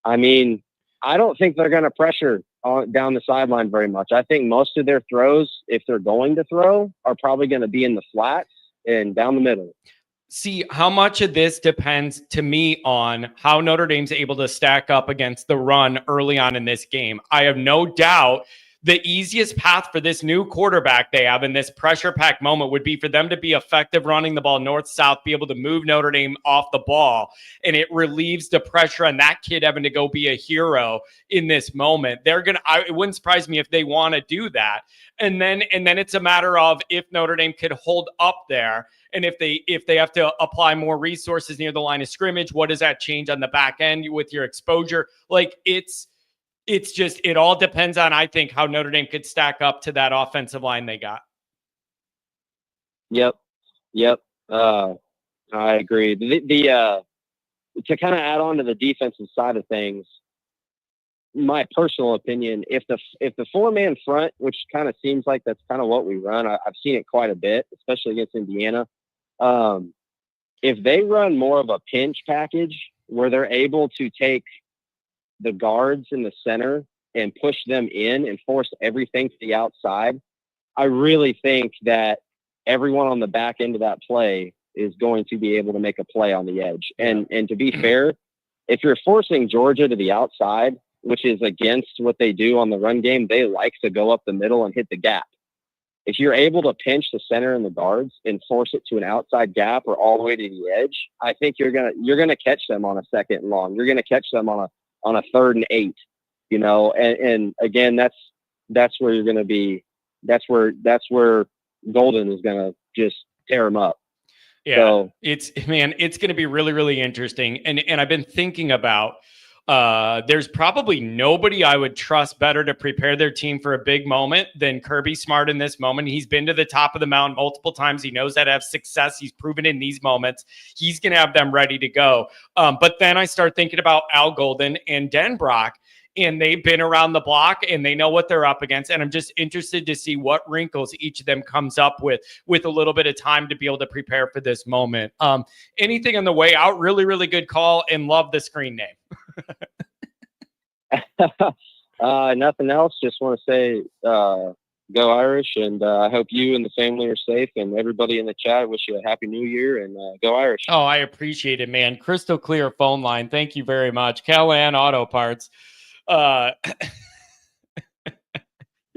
I mean, I don't think they're going to pressure down the sideline very much. I think most of their throws, if they're going to throw, are probably going to be in the flats and down the middle. See, how much of this depends to me on how Notre Dame's able to stack up against the run early on in this game. I have no doubt the easiest path for this new quarterback they have in this pressure-packed moment would be for them to be effective running the ball north-south, be able to move Notre Dame off the ball, and it relieves the pressure on that kid having to go be a hero in this moment. It wouldn't surprise me if they want to do that. And then it's a matter of if Notre Dame could hold up there, and if they have to apply more resources near the line of scrimmage, what does that change on the back end with your exposure? Like it's just, it all depends on, I think, how Notre Dame could stack up to that offensive line they got. Yep. I agree. To kind of add on to the defensive side of things, my personal opinion, if the 4-man front, which kind of seems like that's kind of what we run, I've seen it quite a bit, especially against Indiana. If they run more of a pinch package where they're able to take the guards in the center and push them in and force everything to the outside, I really think that everyone on the back end of that play is going to be able to make a play on the edge. And to be fair, if you're forcing Georgia to the outside, which is against what they do on the run game, they like to go up the middle and hit the gap. If you're able to pinch the center and the guards and force it to an outside gap or all the way to the edge, I think you're gonna catch them on a 2nd and long. You're gonna catch them on a 3rd and 8, and again, that's where you're going to be. That's where Golden is going to just tear them up. Yeah. So, it's going to be really, really interesting. And I've been thinking about, there's probably nobody I would trust better to prepare their team for a big moment than Kirby Smart in this moment. He's been to the top of the mountain multiple times. He knows how to have success. He's proven in these moments. He's going to have them ready to go. But then I start thinking about Al Golden and Denbrock, and they've been around the block and they know what they're up against. And I'm just interested to see what wrinkles each of them comes up with a little bit of time to be able to prepare for this moment. Anything on the way out, really, really good call, and love the screen name. Nothing else. Just want to say, go Irish, and I hope you and the family are safe, and everybody in the chat, I wish you a happy new year, and go Irish. Oh, I appreciate it, man. Crystal clear phone line. Thank you very much. Callahan Auto Parts.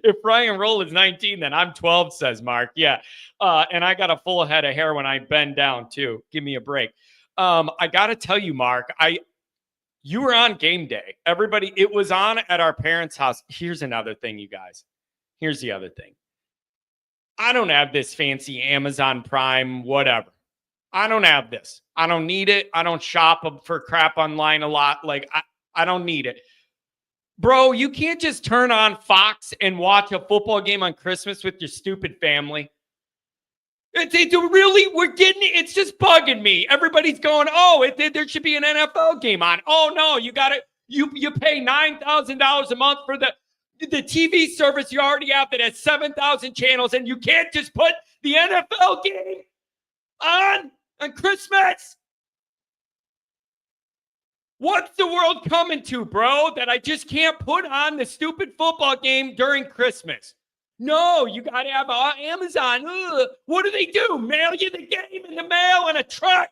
If Ryan Roll is 19, then I'm 12, says Mark. Yeah. And I got a full head of hair when I bend down too. Give me a break. I got to tell you, Mark, You were on game day. Everybody, it was on at our parents' house. Here's another thing, you guys. Here's the other thing. I don't have this fancy Amazon Prime, whatever. I don't have this. I don't need it. I don't shop for crap online a lot. Like, I don't need it. Bro, you can't just turn on Fox and watch a football game on Christmas with your stupid family. Really, we're getting it. It's just bugging me. Everybody's going, oh, there should be an NFL game on. Oh, no, you got it. You pay $9,000 a month for the TV service you already have that has 7,000 channels, and you can't just put the NFL game on Christmas. What's the world coming to, bro, that I just can't put on the stupid football game during Christmas? No, you got to have Amazon. Ugh. What do they do? Mail you the game in the mail in a truck.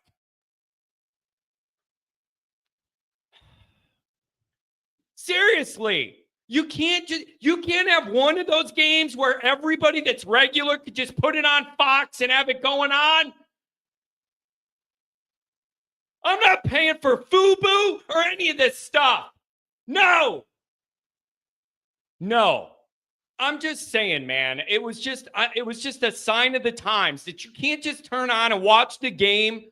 Seriously, you can't have one of those games where everybody that's regular could just put it on Fox and have it going on. I'm not paying for FUBU or any of this stuff. No. I'm just saying, man, it was just a sign of the times that you can't just turn on and watch the game.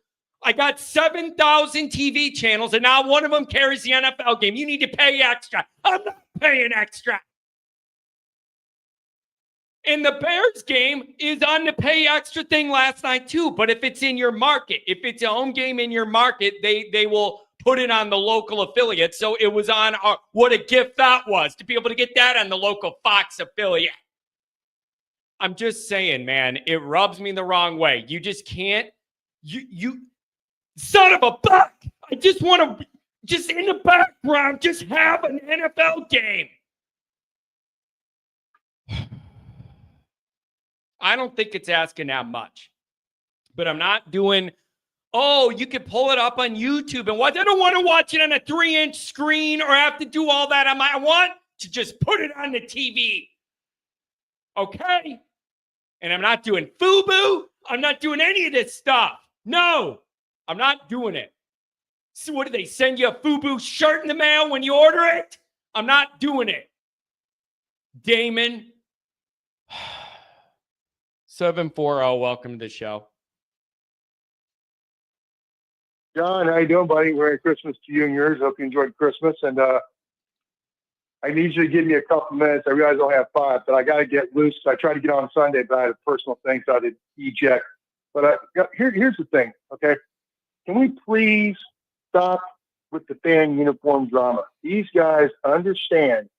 I got 7,000 TV channels, and now one of them carries the NFL game. You need to pay extra. I'm not paying extra. And the Bears game is on the pay extra thing last night too. But if it's in your market, if it's a home game in your market, they will put it on the local affiliate. So it was on what a gift that was to be able to get that on the local Fox affiliate. I'm just saying, man, it rubs me the wrong way. You just can't. You son of a buck. I just want to just in the background just have an NFL game. I don't think it's asking that much, but I'm not doing, you could pull it up on YouTube and watch. I don't want to watch it on a 3-inch screen or have to do all that. I want to just put it on the TV. Okay? And I'm not doing FUBU. I'm not doing any of this stuff. No, I'm not doing it. So what do they send you a FUBU shirt in the mail when you order it? I'm not doing it. Damon. 740, welcome to the show. John, how you doing, buddy? Merry Christmas to you and yours. Hope you enjoyed Christmas. And I need you to give me a couple minutes. I realize I only have 5, but I got to get loose. I tried to get on Sunday, but I had a personal thing, so I did eject. But here's the thing, okay? Can we please stop with the fan uniform drama? These guys understand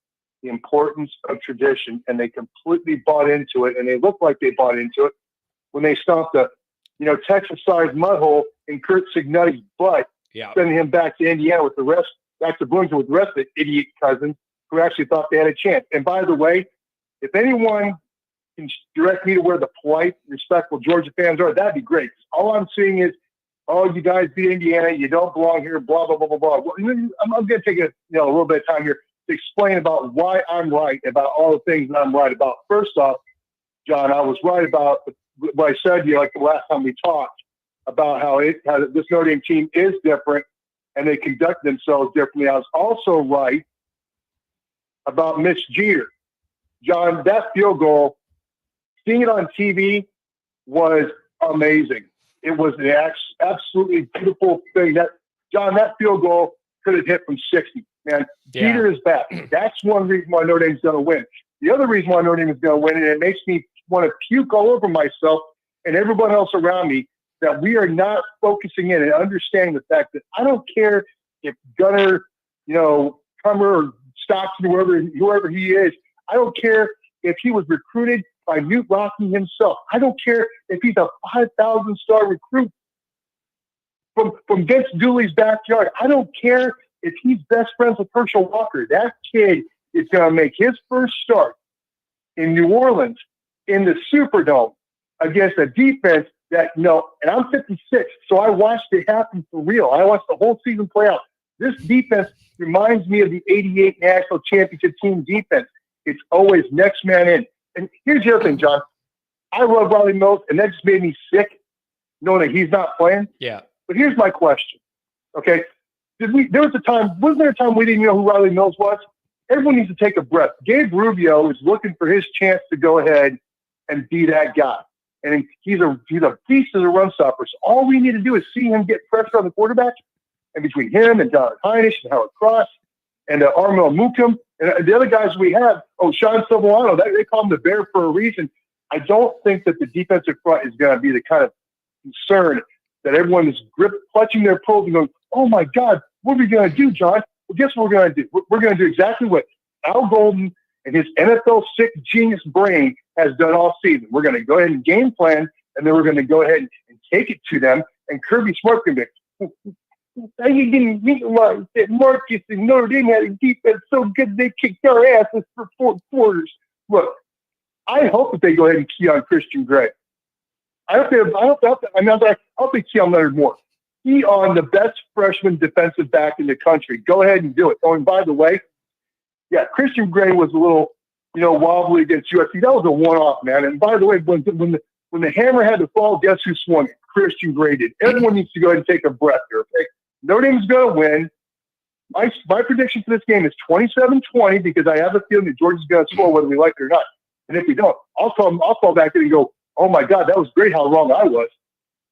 the importance of tradition, and they completely bought into it, and they look like they bought into it when they stomped a, Texas-sized mud hole in Kurt Signetti's butt, sending him back to Indiana with the rest, back to Bloomington with the rest of the idiot cousins who actually thought they had a chance. And by the way, if anyone can direct me to where the polite, respectful Georgia fans are, that'd be great. All I'm seeing is, you guys beat Indiana, you don't belong here, blah, blah, blah, blah, blah. Well, I'm going to take a little bit of time here to explain about why I'm right about all the things that I'm right about. First off, John, I was right about what I said to you like the last time we talked about how this Notre Dame team is different and they conduct themselves differently. I was also right about Mitch Jeter. John, that field goal, seeing it on TV was amazing. It was an absolutely beautiful thing. That field goal could have hit from 60. Man, Jeter is back. That's one reason why Notre Dame's going to win. The other reason why Notre Dame is going to win, and it makes me want to puke all over myself and everyone else around me, that we are not focusing in and understanding the fact that I don't care if Gunner, Cummer or Stockton, whoever he is, I don't care if he was recruited by Newt Rockne himself. I don't care if he's a 5,000-star recruit from Vince Dooley's backyard. I don't care if he's best friends with Herschel Walker. That kid is going to make his first start in New Orleans in the Superdome against a defense and I'm 56, so I watched it happen for real. I watched the whole season play out. This defense reminds me of the 88 national championship team defense. It's always next man in. And here's the other thing, John. I love Riley Mills, and that just made me sick knowing that he's not playing. Yeah. But here's my question, okay? Wasn't there a time we didn't know who Riley Mills was? Everyone needs to take a breath. Gabe Rubio is looking for his chance to go ahead and be that guy. And he's a beast as a run stopper. So all we need to do is see him get pressure on the quarterback. And between him and Don Heinisch and Howard Cross and Armel Mukum and the other guys we have, Sean Silvano, they call him the Bear for a reason. I don't think that the defensive front is going to be the kind of concern that everyone is clutching their pearls and going, oh my God, what are we going to do, John? Well, guess what we're going to do? We're going to do exactly what Al Golden and his NFL sick genius brain has done all season. We're going to go ahead and game plan, and then we're going to go ahead and take it to them. And Kirby Smart can be, you didn't realize that Marcus and Notre Dame had a defense so good they kicked our asses for 4 quarters. Look, I hope that they go ahead and key on Christian Gray. I hope they key on Leonard Moore. Key on the best freshman defensive back in the country. Go ahead and do it. Oh, and by the way, yeah, Christian Gray was a little, wobbly against USC. That was a one-off, man. And by the way, when the hammer had to fall, guess who swung it? Christian Gray did. Everyone needs to go ahead and take a breath here, okay? Notre Dame's going to win. My prediction for this game is 27-20 because I have a feeling that Georgia's going to score whether we like it or not. And if we don't, I'll call back in and go, oh, my God, that was great how wrong I was.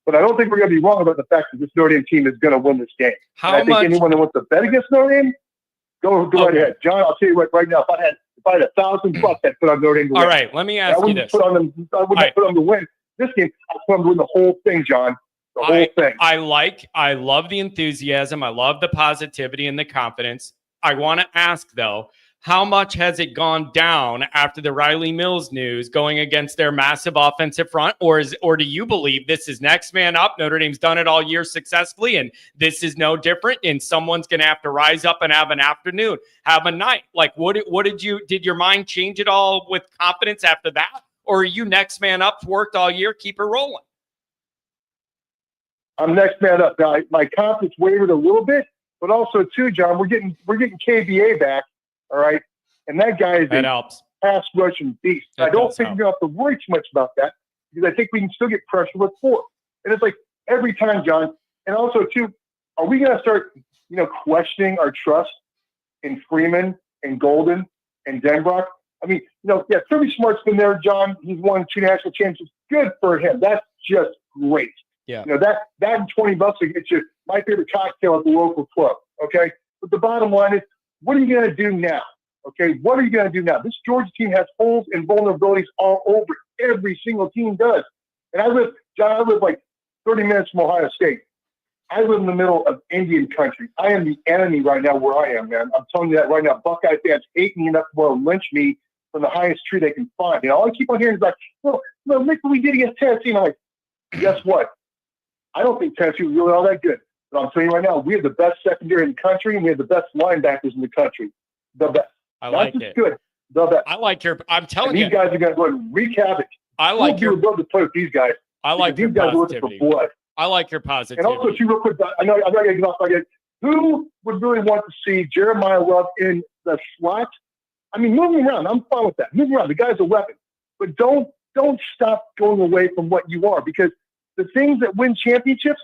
But I don't think we're going to be wrong about the fact that this Notre Dame team is going to win this game. I think anyone that wants to bet against Notre Dame, go right ahead. John, I'll tell you right now, if I had $1,000, I'd put on Notre Dame to win. All right, let me ask you this. I wouldn't put them to win this game. I'd put them to win the whole thing, John. The whole thing. I love the enthusiasm. I love the positivity and the confidence. I want to ask, though, how much has it gone down after the Riley Mills news going against their massive offensive front? Or do you believe this is next man up? Notre Dame's done it all year successfully, and this is no different, and someone's going to have to rise up and have an afternoon, have a night. Like, did your mind change at all with confidence after that? Or are you next man up, worked all year, keep it rolling? I'm next man up. Now, my confidence wavered a little bit, but also, too, John, we're getting KBA back. All right. And that guy is a pass rushing beast. I don't think we're going to have to worry too much about that because I think we can still get pressure with 4. And it's like every time, John. And also, too, are we going to start, questioning our trust in Freeman and Golden and Denbrock? I mean, Kirby Smart's been there, John. He's won 2 national championships. Good for him. That's just great. Yeah. That and $20 will get you my favorite cocktail at the local club. Okay. But the bottom line is, what are you going to do now? Okay, what are you going to do now? This Georgia team has holes and vulnerabilities all over. Every single team does. And I live like 30 minutes from Ohio State. I live in the middle of Indian country. I am the enemy right now where I am, man. I'm telling you that right now. Buckeye fans hate me enough to lynch me from the highest tree they can find. All I keep on hearing is like, well, look what we did against Tennessee. And I'm like, guess what? I don't think Tennessee was really all that good. But I'm telling you right now, we have the best secondary in the country, and we have the best linebackers in the country. The best. I like it. Good. The best. I'm telling you. These guys are going to go and wreak havoc. I like your ability to play with these guys. I like your positivity. I like your positivity. And also, too, real quick, I'm not going to get off again. Who would really want to see Jeremiah Love in the slot? I mean, moving around, I'm fine with that. Moving around, the guy's a weapon. But don't stop going away from what you are, because the things that win championships,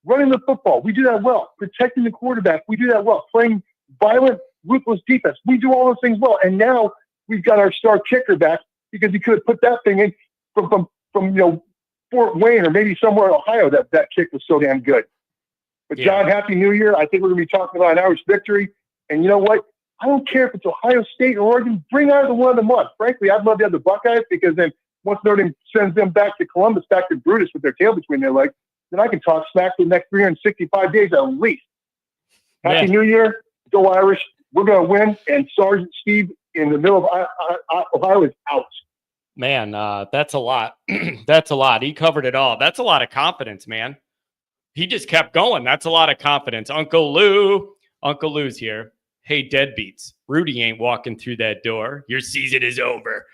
running the football, we do that well. Protecting the quarterback, we do that well. Playing violent, ruthless defense, we do all those things well. And now we've got our star kicker back because he could have put that thing in from Fort Wayne or maybe somewhere in Ohio. That kick was so damn good. But John, Happy New Year! I think we're going to be talking about an Irish victory. And you know what? I don't care if it's Ohio State or Oregon. Bring either one of them on. Frankly, I'd love to have the Buckeyes, because then once Notre Dame sends them back to Columbus, back to Brutus with their tail between their legs, then I can talk smack for the next 365 days at least. Happy New Year. Go Irish. We're going to win. And Sergeant Steve in the middle of Ohio is out. Man, that's a lot. That's a lot. He covered it all. That's a lot of confidence, man. He just kept going. That's a lot of confidence. Uncle Lou's here. Hey, deadbeats. Rudy ain't walking through that door. Your season is over.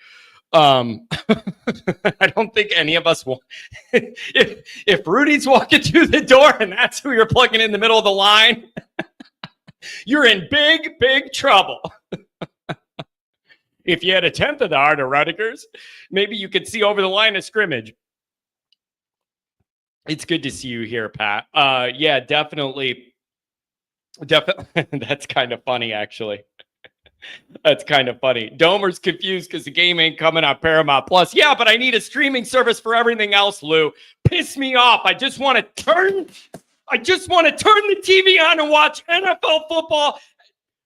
I don't think any of us will. If Rudy's walking through the door and that's who you're plugging in the middle of the line, you're in big, big trouble. If you had a tenth of the art of Rutgers, maybe you could see over the line of scrimmage. It's good to see you here, Pat. Yeah, definitely. Definitely. That's kind of funny, actually. That's kind of funny. Domer's confused because the game ain't coming on Paramount Plus. Yeah, but I need a streaming service for everything else, Lou. Piss me off. I just want to turn the TV on and watch NFL football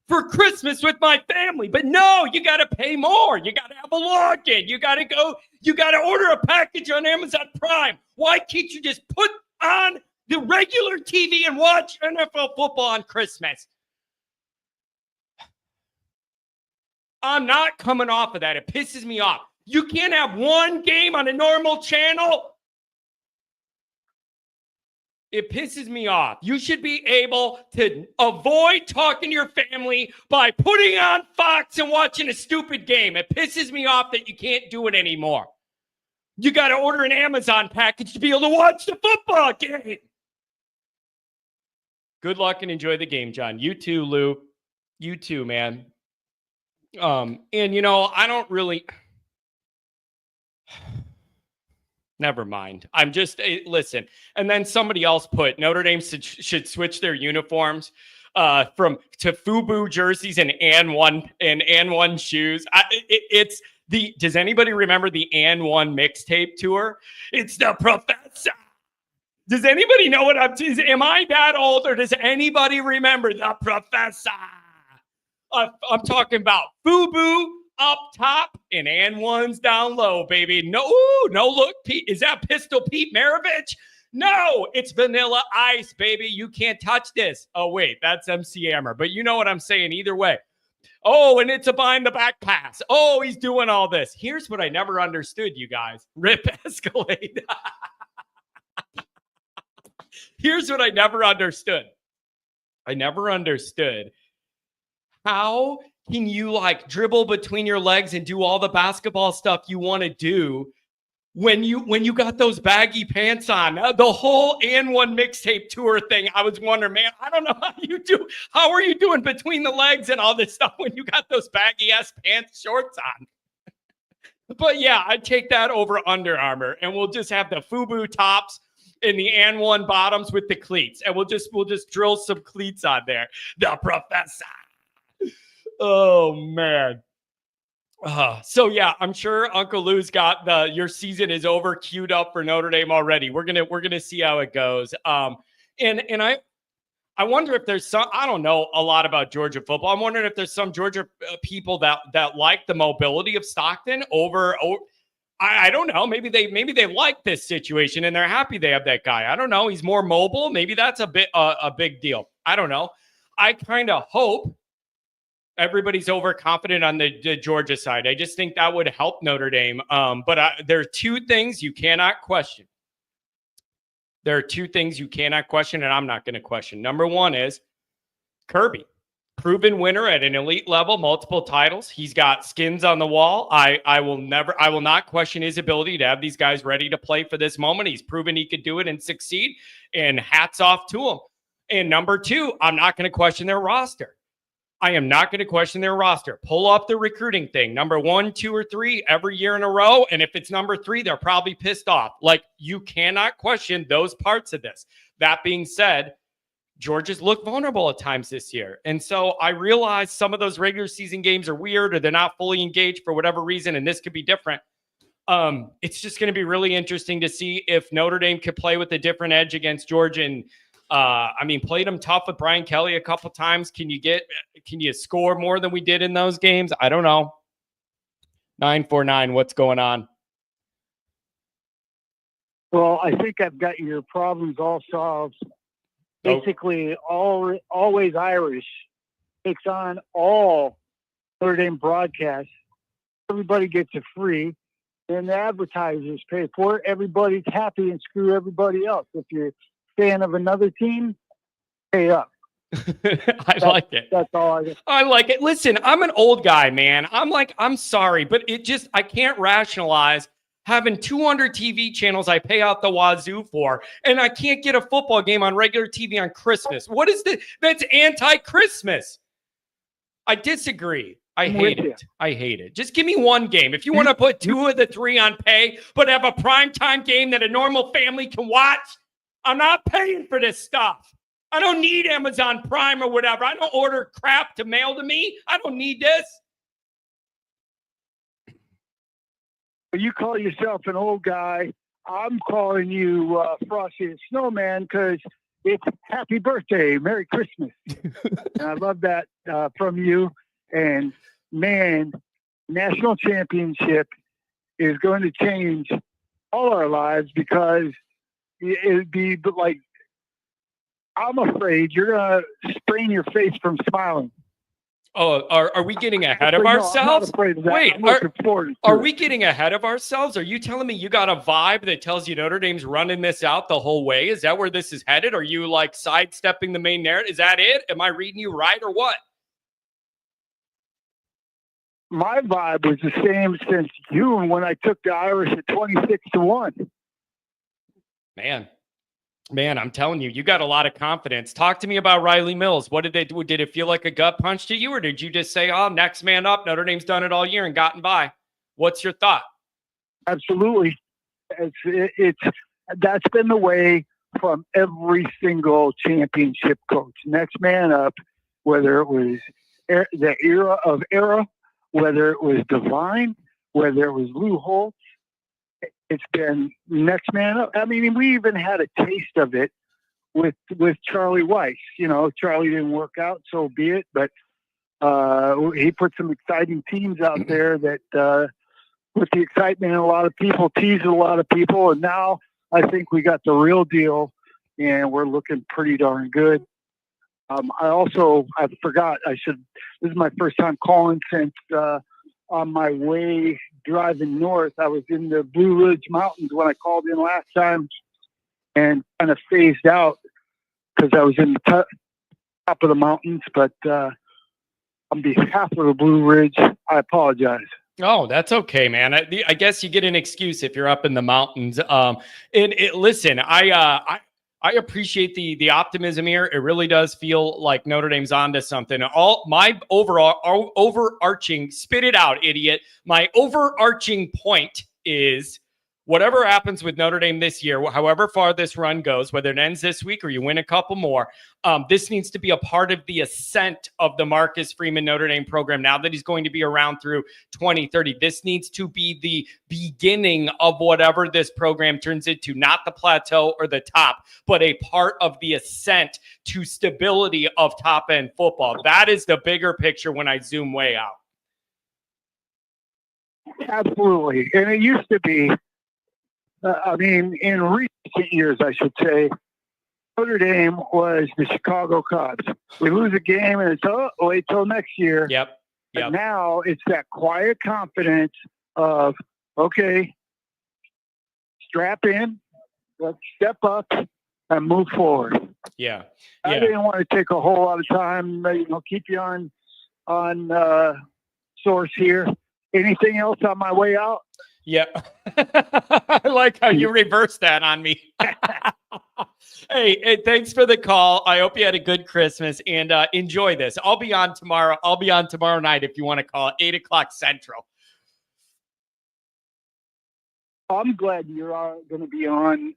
for Christmas with my family. But no, you got to pay more. You got to have a login. You got to order a package on Amazon Prime. Why can't you just put on the regular TV and watch NFL football on Christmas? I'm not coming off of that. It pisses me off. You can't have one game on a normal channel. It pisses me off. You should be able to avoid talking to your family by putting on Fox and watching a stupid game. It pisses me off that you can't do it anymore. You got to order an Amazon package to be able to watch the football game. Good luck and enjoy the game, John. You too, Lou. You too, man. And I don't really. Never mind. I'm just listen. And then somebody else put Notre Dame should switch their uniforms to FUBU jerseys and and one shoes. Does anybody remember the and one mixtape tour? It's the Professor. Does anybody know what am I that old, or does anybody remember the Professor? I'm talking about FUBU up top and ones down low, baby. No look, Pete. Is that Pistol Pete Maravich? No, it's Vanilla Ice, baby. You can't touch this. Oh, wait, that's MC Hammer. But you know what I'm saying either way. Oh, and it's a behind the back pass. Oh, he's doing all this. Here's what I never understood, you guys. Rip Escalade. Here's what I never understood. I never understood. How can you dribble between your legs and do all the basketball stuff you want to do when you got those baggy pants on? The whole and one mixtape tour thing. I was wondering, man, I don't know how are you doing between the legs and all this stuff when you got those baggy ass pants shorts on? But yeah, I'd take that over Under Armour, and we'll just have the FUBU tops and the and one bottoms with the cleats, and we'll just drill some cleats on there. The Professor. Oh man. So yeah, I'm sure Uncle Lou's got your season is over queued up for Notre Dame already. We're gonna see how it goes. And I wonder if there's some, I don't know a lot about Georgia football. I'm wondering if there's some Georgia people that like the mobility of Stockton over I don't know. Maybe they like this situation and they're happy they have that guy. I don't know. He's more mobile. Maybe that's a big deal. I don't know. I kind of hope everybody's overconfident on the Georgia side. I just think that would help Notre Dame. But there are two things you cannot question. There are two things you cannot question, and I'm not going to question. Number one is Kirby, proven winner at an elite level, multiple titles. He's got skins on the wall. I will not question his ability to have these guys ready to play for this moment. He's proven he could do it and succeed, and hats off to him. And number two, I'm not going to question their roster. I am not going to question their roster. Pull up the recruiting thing. Number 1, 2, or 3 every year in a row. And if it's number 3, they're probably pissed off. You cannot question those parts of this. That being said, Georgia's looked vulnerable at times this year. And so I realize some of those regular season games are weird or they're not fully engaged for whatever reason. And this could be different. It's just going to be really interesting to see if Notre Dame could play with a different edge against Georgia. And played them tough with Brian Kelly a couple times. Can you score more than we did in those games? I don't know. 949, what's going on? Well, I think I've got your problems all solved. Basically, Always Irish takes on all Notre Dame broadcasts. Everybody gets it free, and the advertisers pay for it. Everybody's happy and screw everybody else. If you're fan of another team, pay up. Like it. That's all I get. I like it. Listen, I'm an old guy, man. I'm sorry, but I can't rationalize having 200 TV channels I pay out the wazoo for, and I can't get a football game on regular TV on Christmas. What is that's anti-Christmas. I disagree. I hate it. Just give me one game. If you want to put 2 of the 3 on pay, but have a primetime game that a normal family can watch, I'm not paying for this stuff. I don't need Amazon Prime or whatever. I don't order crap to mail to me. I don't need this. You call yourself an old guy. I'm calling you Frosty the Snowman because it's happy birthday, Merry Christmas. And I love that from you. And man, national championship is going to change all our lives because it'd be like, I'm afraid you're going to sprain your face from smiling. Oh, are we getting ahead of ourselves? Wait, are we getting ahead of ourselves? Are you telling me you got a vibe that tells you Notre Dame's running this out the whole way? Is that where this is headed? Are you like sidestepping the main narrative? Is that it? Am I reading you right or what? My vibe was the same since June when I took the Irish at 26-1. Man, I'm telling you, you got a lot of confidence. Talk to me about Riley Mills. What did they do? Did it feel like a gut punch to you, or did you just say, oh, next man up? Notre Dame's done it all year and gotten by. What's your thought? Absolutely. That's been the way from every single championship coach. Next man up, whether it was the era, whether it was Devine, whether it was Lou Holtz. It's been next man up. I mean, we even had a taste of it with Charlie Weiss. You know, Charlie didn't work out, so be it. But he put some exciting teams out there that put the excitement in a lot of people, teased a lot of people. And now I think we got the real deal, and we're looking pretty darn good. I forgot. This is my first time calling since on my way driving north. I was in the Blue Ridge Mountains when I called in last time and kind of phased out because I was in the top of the mountains. But on behalf of the Blue Ridge, I apologize. Oh, that's okay, man. I guess you get an excuse if you're up in the mountains. Listen, I appreciate the optimism here. It really does feel like Notre Dame's onto something. My overarching, spit it out, idiot. My overarching point is whatever happens with Notre Dame this year, however far this run goes, whether it ends this week or you win a couple more, this needs to be a part of the ascent of the Marcus Freeman Notre Dame program. Now that he's going to be around through 2030, this needs to be the beginning of whatever this program turns into, not the plateau or the top, but a part of the ascent to stability of top-end football. That is the bigger picture when I zoom way out. Absolutely. And it used to be, in recent years, I should say, Notre Dame was the Chicago Cubs. We lose a game and it's, wait till next year. Yep. But now it's that quiet confidence of, okay, strap in, let's step up and move forward. Yeah. I didn't want to take a whole lot of time, keep you on source here. Anything else on my way out? Yeah. I like how you reversed that on me. Hey, thanks for the call. I hope you had a good Christmas and enjoy this. I'll be on tomorrow. I'll be on tomorrow night if you want to call it 8:00 Central. I'm glad you're going to be on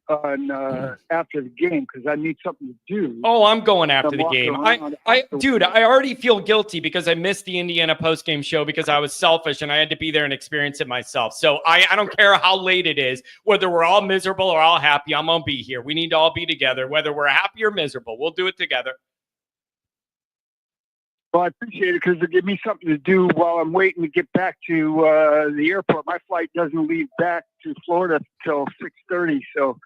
after the game because I need something to do. Oh, I'm going after the game. I already feel guilty because I missed the Indiana postgame show because I was selfish and I had to be there and experience it myself. So I don't care how late it is, whether we're all miserable or all happy, I'm going to be here. We need to all be together, whether we're happy or miserable. We'll do it together. Well, I appreciate it because it'll give me something to do while I'm waiting to get back to the airport. My flight doesn't leave back to Florida until 6:30, so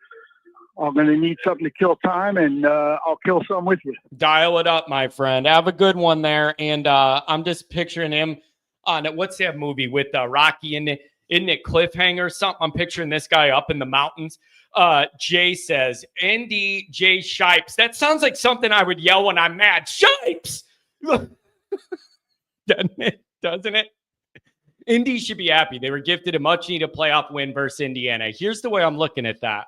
I'm going to need something to kill time, and I'll kill some with you. Dial it up, my friend. Have a good one there, and I'm just picturing him on what's that movie with Rocky in it? Isn't it Cliffhanger or something? I'm picturing this guy up in the mountains. Jay says, ND J Shipes. That sounds like something I would yell when I'm mad. Shipes! Doesn't it? Indy should be happy. They were gifted a much needed playoff win versus Indiana. Here's the way I'm looking at that.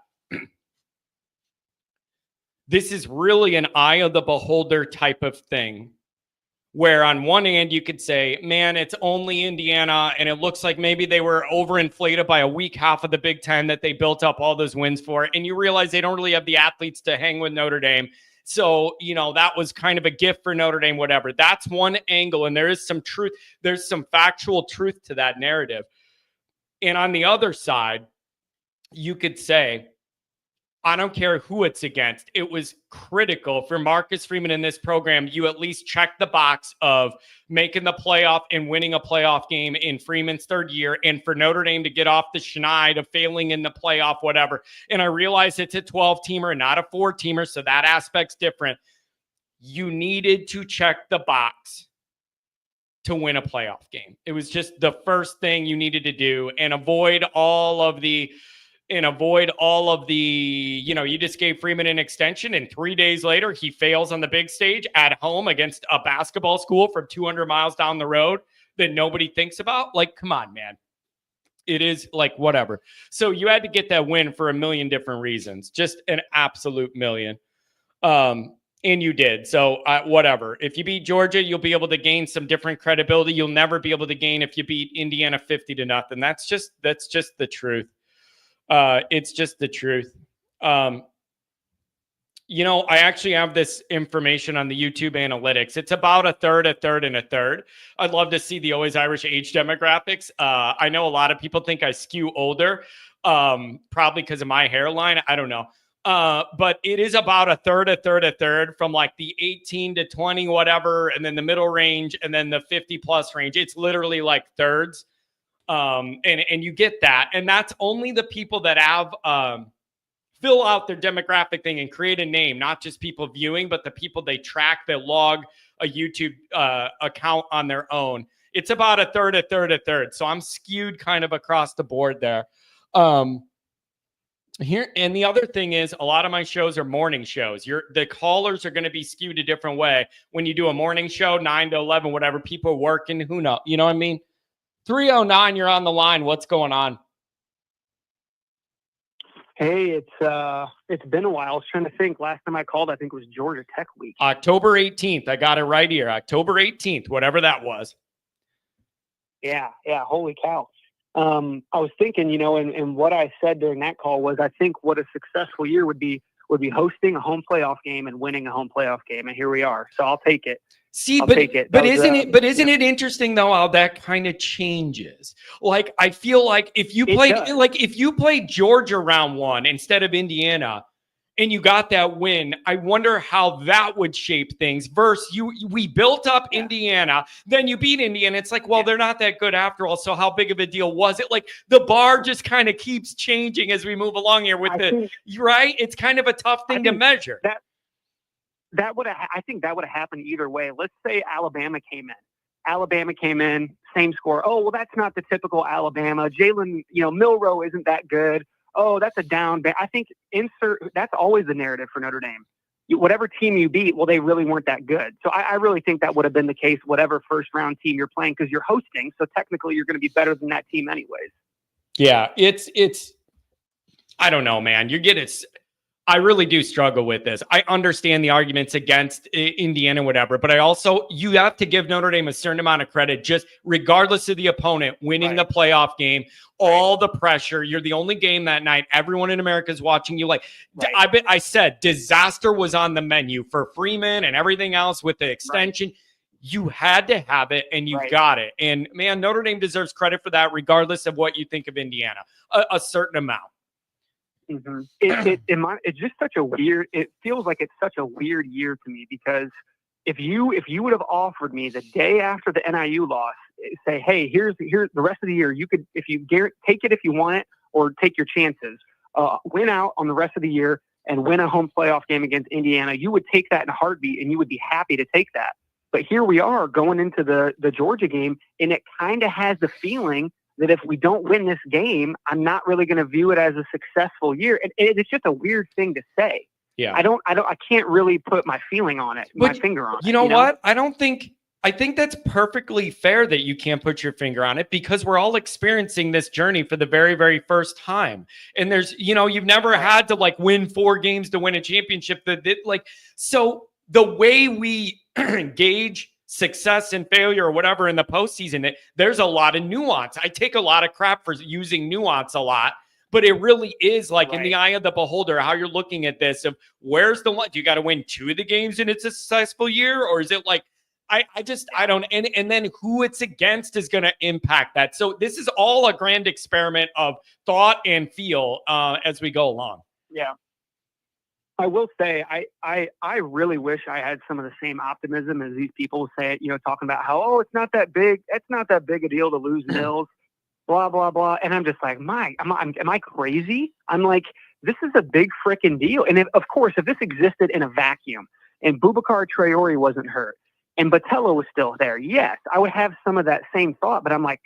This is really an eye of the beholder type of thing, where on one hand you could say, man, it's only Indiana, and it looks like maybe they were overinflated by a weak half of the Big Ten that they built up all those wins for, and you realize they don't really have the athletes to hang with Notre Dame. So, that was kind of a gift for Notre Dame, whatever. That's one angle. And there is some truth. There's some factual truth to that narrative. And on the other side, you could say, I don't care who it's against. It was critical for Marcus Freeman in this program. You at least check the box of making the playoff and winning a playoff game in Freeman's third year, and for Notre Dame to get off the schneid of failing in the playoff, whatever. And I realize it's a 12-teamer and not a 4-teamer, so that aspect's different. You needed to check the box to win a playoff game. It was just the first thing you needed to do, and avoid all of the, you just gave Freeman an extension, and 3 days later he fails on the big stage at home against a basketball school from 200 miles down the road that nobody thinks about. Like, come on, man. It is like, whatever. So you had to get that win for a million different reasons, just an absolute million. And you did. So whatever. If you beat Georgia, you'll be able to gain some different credibility. You'll never be able to gain if you beat Indiana 50-0. That's just the truth. It's just the truth. I actually have this information on the YouTube analytics. It's about a third, and a third. I'd love to see the Always Irish age demographics. I know a lot of people think I skew older, probably because of my hairline. I don't know. But it is about a third from like the 18 to 20, whatever, and then the middle range, and then the 50 plus range. It's literally like thirds. And you get that. And that's only the people that have fill out their demographic thing and create a name, not just people viewing, but the people they track that log a YouTube account on their own. It's about a third. So I'm skewed kind of across the board there. Here, and the other thing is, a lot of my shows are morning shows. The callers are going to be skewed a different way. When you do a morning show, 9 to 11, whatever, people are working, who knows? You know what I mean? 309, you're on the line. What's going on? Hey, it's been a while. I was trying to think. Last time I called, I think it was Georgia Tech week. October 18th. I got it right here. October 18th, whatever that was. Yeah. Holy cow. I was thinking, and what I said during that call was, I think what a successful year would be hosting a home playoff game and winning a home playoff game. And here we are. So I'll take it. See, but isn't it interesting though how that kind of changes? Like, I feel like if you played Georgia round one instead of Indiana, and you got that win, I wonder how that would shape things. Versus we built up Indiana, then you beat Indiana. It's like, well, they're not that good after all. So how big of a deal was it? Like, the bar just kind of keeps changing as we move along here right? It's kind of a tough thing to measure. I think that would have happened either way. Let's say Alabama came in, same score. Oh, well, that's not the typical Alabama. Jalen, Milroe isn't that good. Oh, that's a down. I think that's always the narrative for Notre Dame. Whatever team you beat, well, they really weren't that good. So I really think that would have been the case, whatever first round team you're playing, because you're hosting. So technically you're going to be better than that team anyways. Yeah, it's I don't know, man. I really do struggle with this. I understand the arguments against Indiana, whatever, but you have to give Notre Dame a certain amount of credit, just regardless of the opponent, winning the playoff game, all the pressure. You're the only game that night. Everyone in America is watching you. I said disaster was on the menu for Freeman and everything else with the extension. Right. You had to have it, and you got it. And man, Notre Dame deserves credit for that, regardless of what you think of Indiana, a certain amount. Mm-hmm. It's just such a weird. It feels like it's such a weird year to me, because if you would have offered me the day after the NIU loss, say, hey, here's the rest of the year. You could, if you take it if you want it, or take your chances. Win out on the rest of the year and win a home playoff game against Indiana. You would take that in a heartbeat, and you would be happy to take that. But here we are going into the Georgia game, and it kind of has the feeling that if we don't win this game, I'm not really going to view it as a successful year. And it's just a weird thing to say. Yeah. I can't really put my feeling on it, my finger on it. You know what? I think that's perfectly fair that you can't put your finger on it, because we're all experiencing this journey for the very, very first time. And there's, you've never had to win 4 games to win a championship. So the way we gauge success and failure or whatever in the postseason, there's a lot of nuance. I take a lot of crap for using nuance a lot, but it really is like Right. in the eye of the beholder, how you're looking at this of where's the one, do you got to win 2 of the games and it's a successful year? Or is it like, I don't, and then who it's against is going to impact that. So this is all a grand experiment of thought and feel as we go along. Yeah. I will say, I really wish I had some of the same optimism as these people say, talking about how, it's not that big. It's not that big a deal to lose Mills, blah, blah, blah. And I'm just like, am I crazy? I'm like, this is a big freaking deal. And of course, if this existed in a vacuum and Boubacar Traore wasn't hurt and Botello was still there, yes, I would have some of that same thought. But I'm like,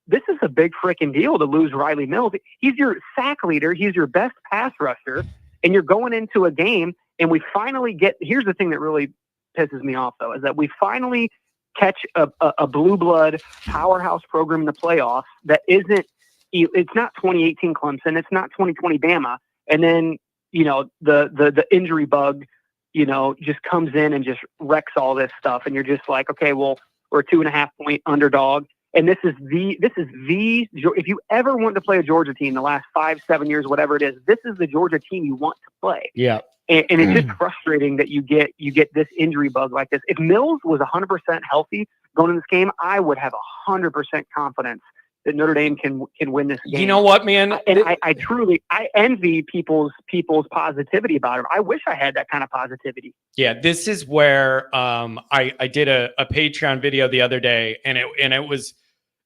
this is a big freaking deal to lose Riley Mills. He's your sack leader. He's your best pass rusher. And you're going into a game and we finally here's the thing that really pisses me off though, is that we finally catch a blue blood powerhouse program in the playoffs that it's not 2018 Clemson. It's not 2020 Bama. And then, the injury bug, just comes in and just wrecks all this stuff. And you're just like, okay, well, we're a 2.5 point underdog. And this is if you ever want to play a Georgia team the last 5-7 years, whatever it is, this is the Georgia team you want to play. Yeah. And it's just frustrating that you get this injury bug like this. If Mills was 100% healthy going in this game, I would have 100% confidence that Notre Dame can win this game. You know what, man? I truly envy people's positivity about it. I wish I had that kind of positivity. Yeah, this is where I did a Patreon video the other day, and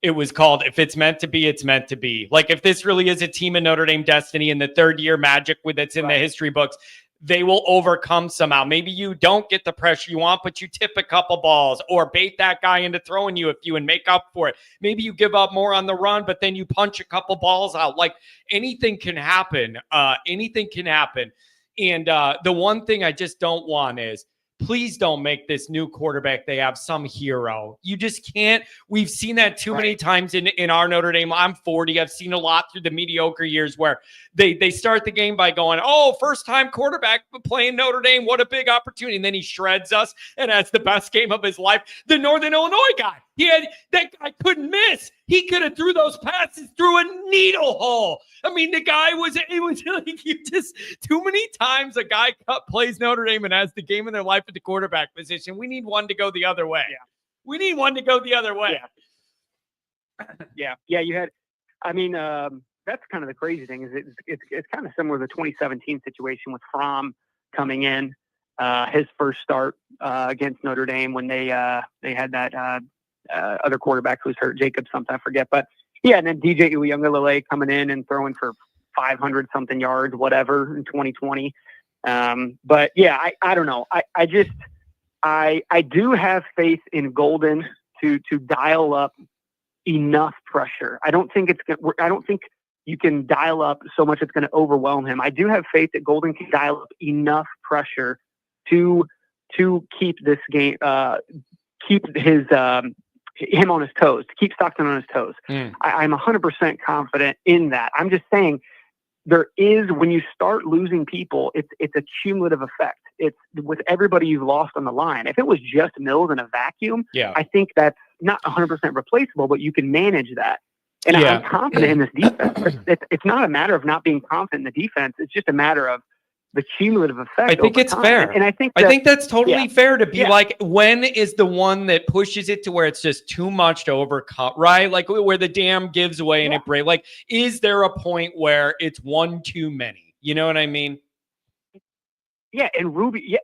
it was called "If It's Meant to Be, It's Meant to Be." Like if this really is a team in Notre Dame destiny and the third year magic that's in the history books, they will overcome somehow. Maybe you don't get the pressure you want, but you tip a couple balls or bait that guy into throwing you a few and make up for it. Maybe you give up more on the run, but then you punch a couple balls out. Like anything can happen. Anything can happen. And the one thing I just don't want is, please don't make this new quarterback they have some hero. You just can't. We've seen that too many times in our Notre Dame. I'm 40. I've seen a lot through the mediocre years where they start the game by going, first-time quarterback playing Notre Dame. What a big opportunity. And then he shreds us and has the best game of his life. The Northern Illinois guy. That guy couldn't miss. He could have threw those passes through a needle hole. I mean, the guy it was like you just too many times a guy plays Notre Dame and has the game of their life at the quarterback position. We need one to go the other way. Yeah. We need one to go the other way. Yeah. You had, that's kind of the crazy thing is it's kind of similar to the 2017 situation with Fromm coming in, his first start against Notre Dame when they had that other quarterback who's hurt, Jacob something, I forget. But yeah, and then DJ Uiagalelei coming in and throwing for 500 something yards, whatever, in 2020. But yeah, I don't know. I do have faith in Golden to dial up enough pressure. I don't think you can dial up so much it's going to overwhelm him. I do have faith that Golden can dial up enough pressure to keep this game, keep him on his toes, to keep Stockton on his toes. I'm 100% confident in that. I'm just saying there is, when you start losing people, it's a cumulative effect. It's with everybody you've lost on the line. If it was just Mills in a vacuum, I think that's not 100% replaceable, but you can manage that. And I'm confident in this defense. It's not a matter of not being confident in the defense. It's just a matter of the cumulative effect. I think it's fair. And I think that's totally fair to be like, when is the one that pushes it to where it's just too much to overcome, right? Like where the dam gives away and it breaks. Like, is there a point where it's one too many? You know what I mean? Yeah. And Rubio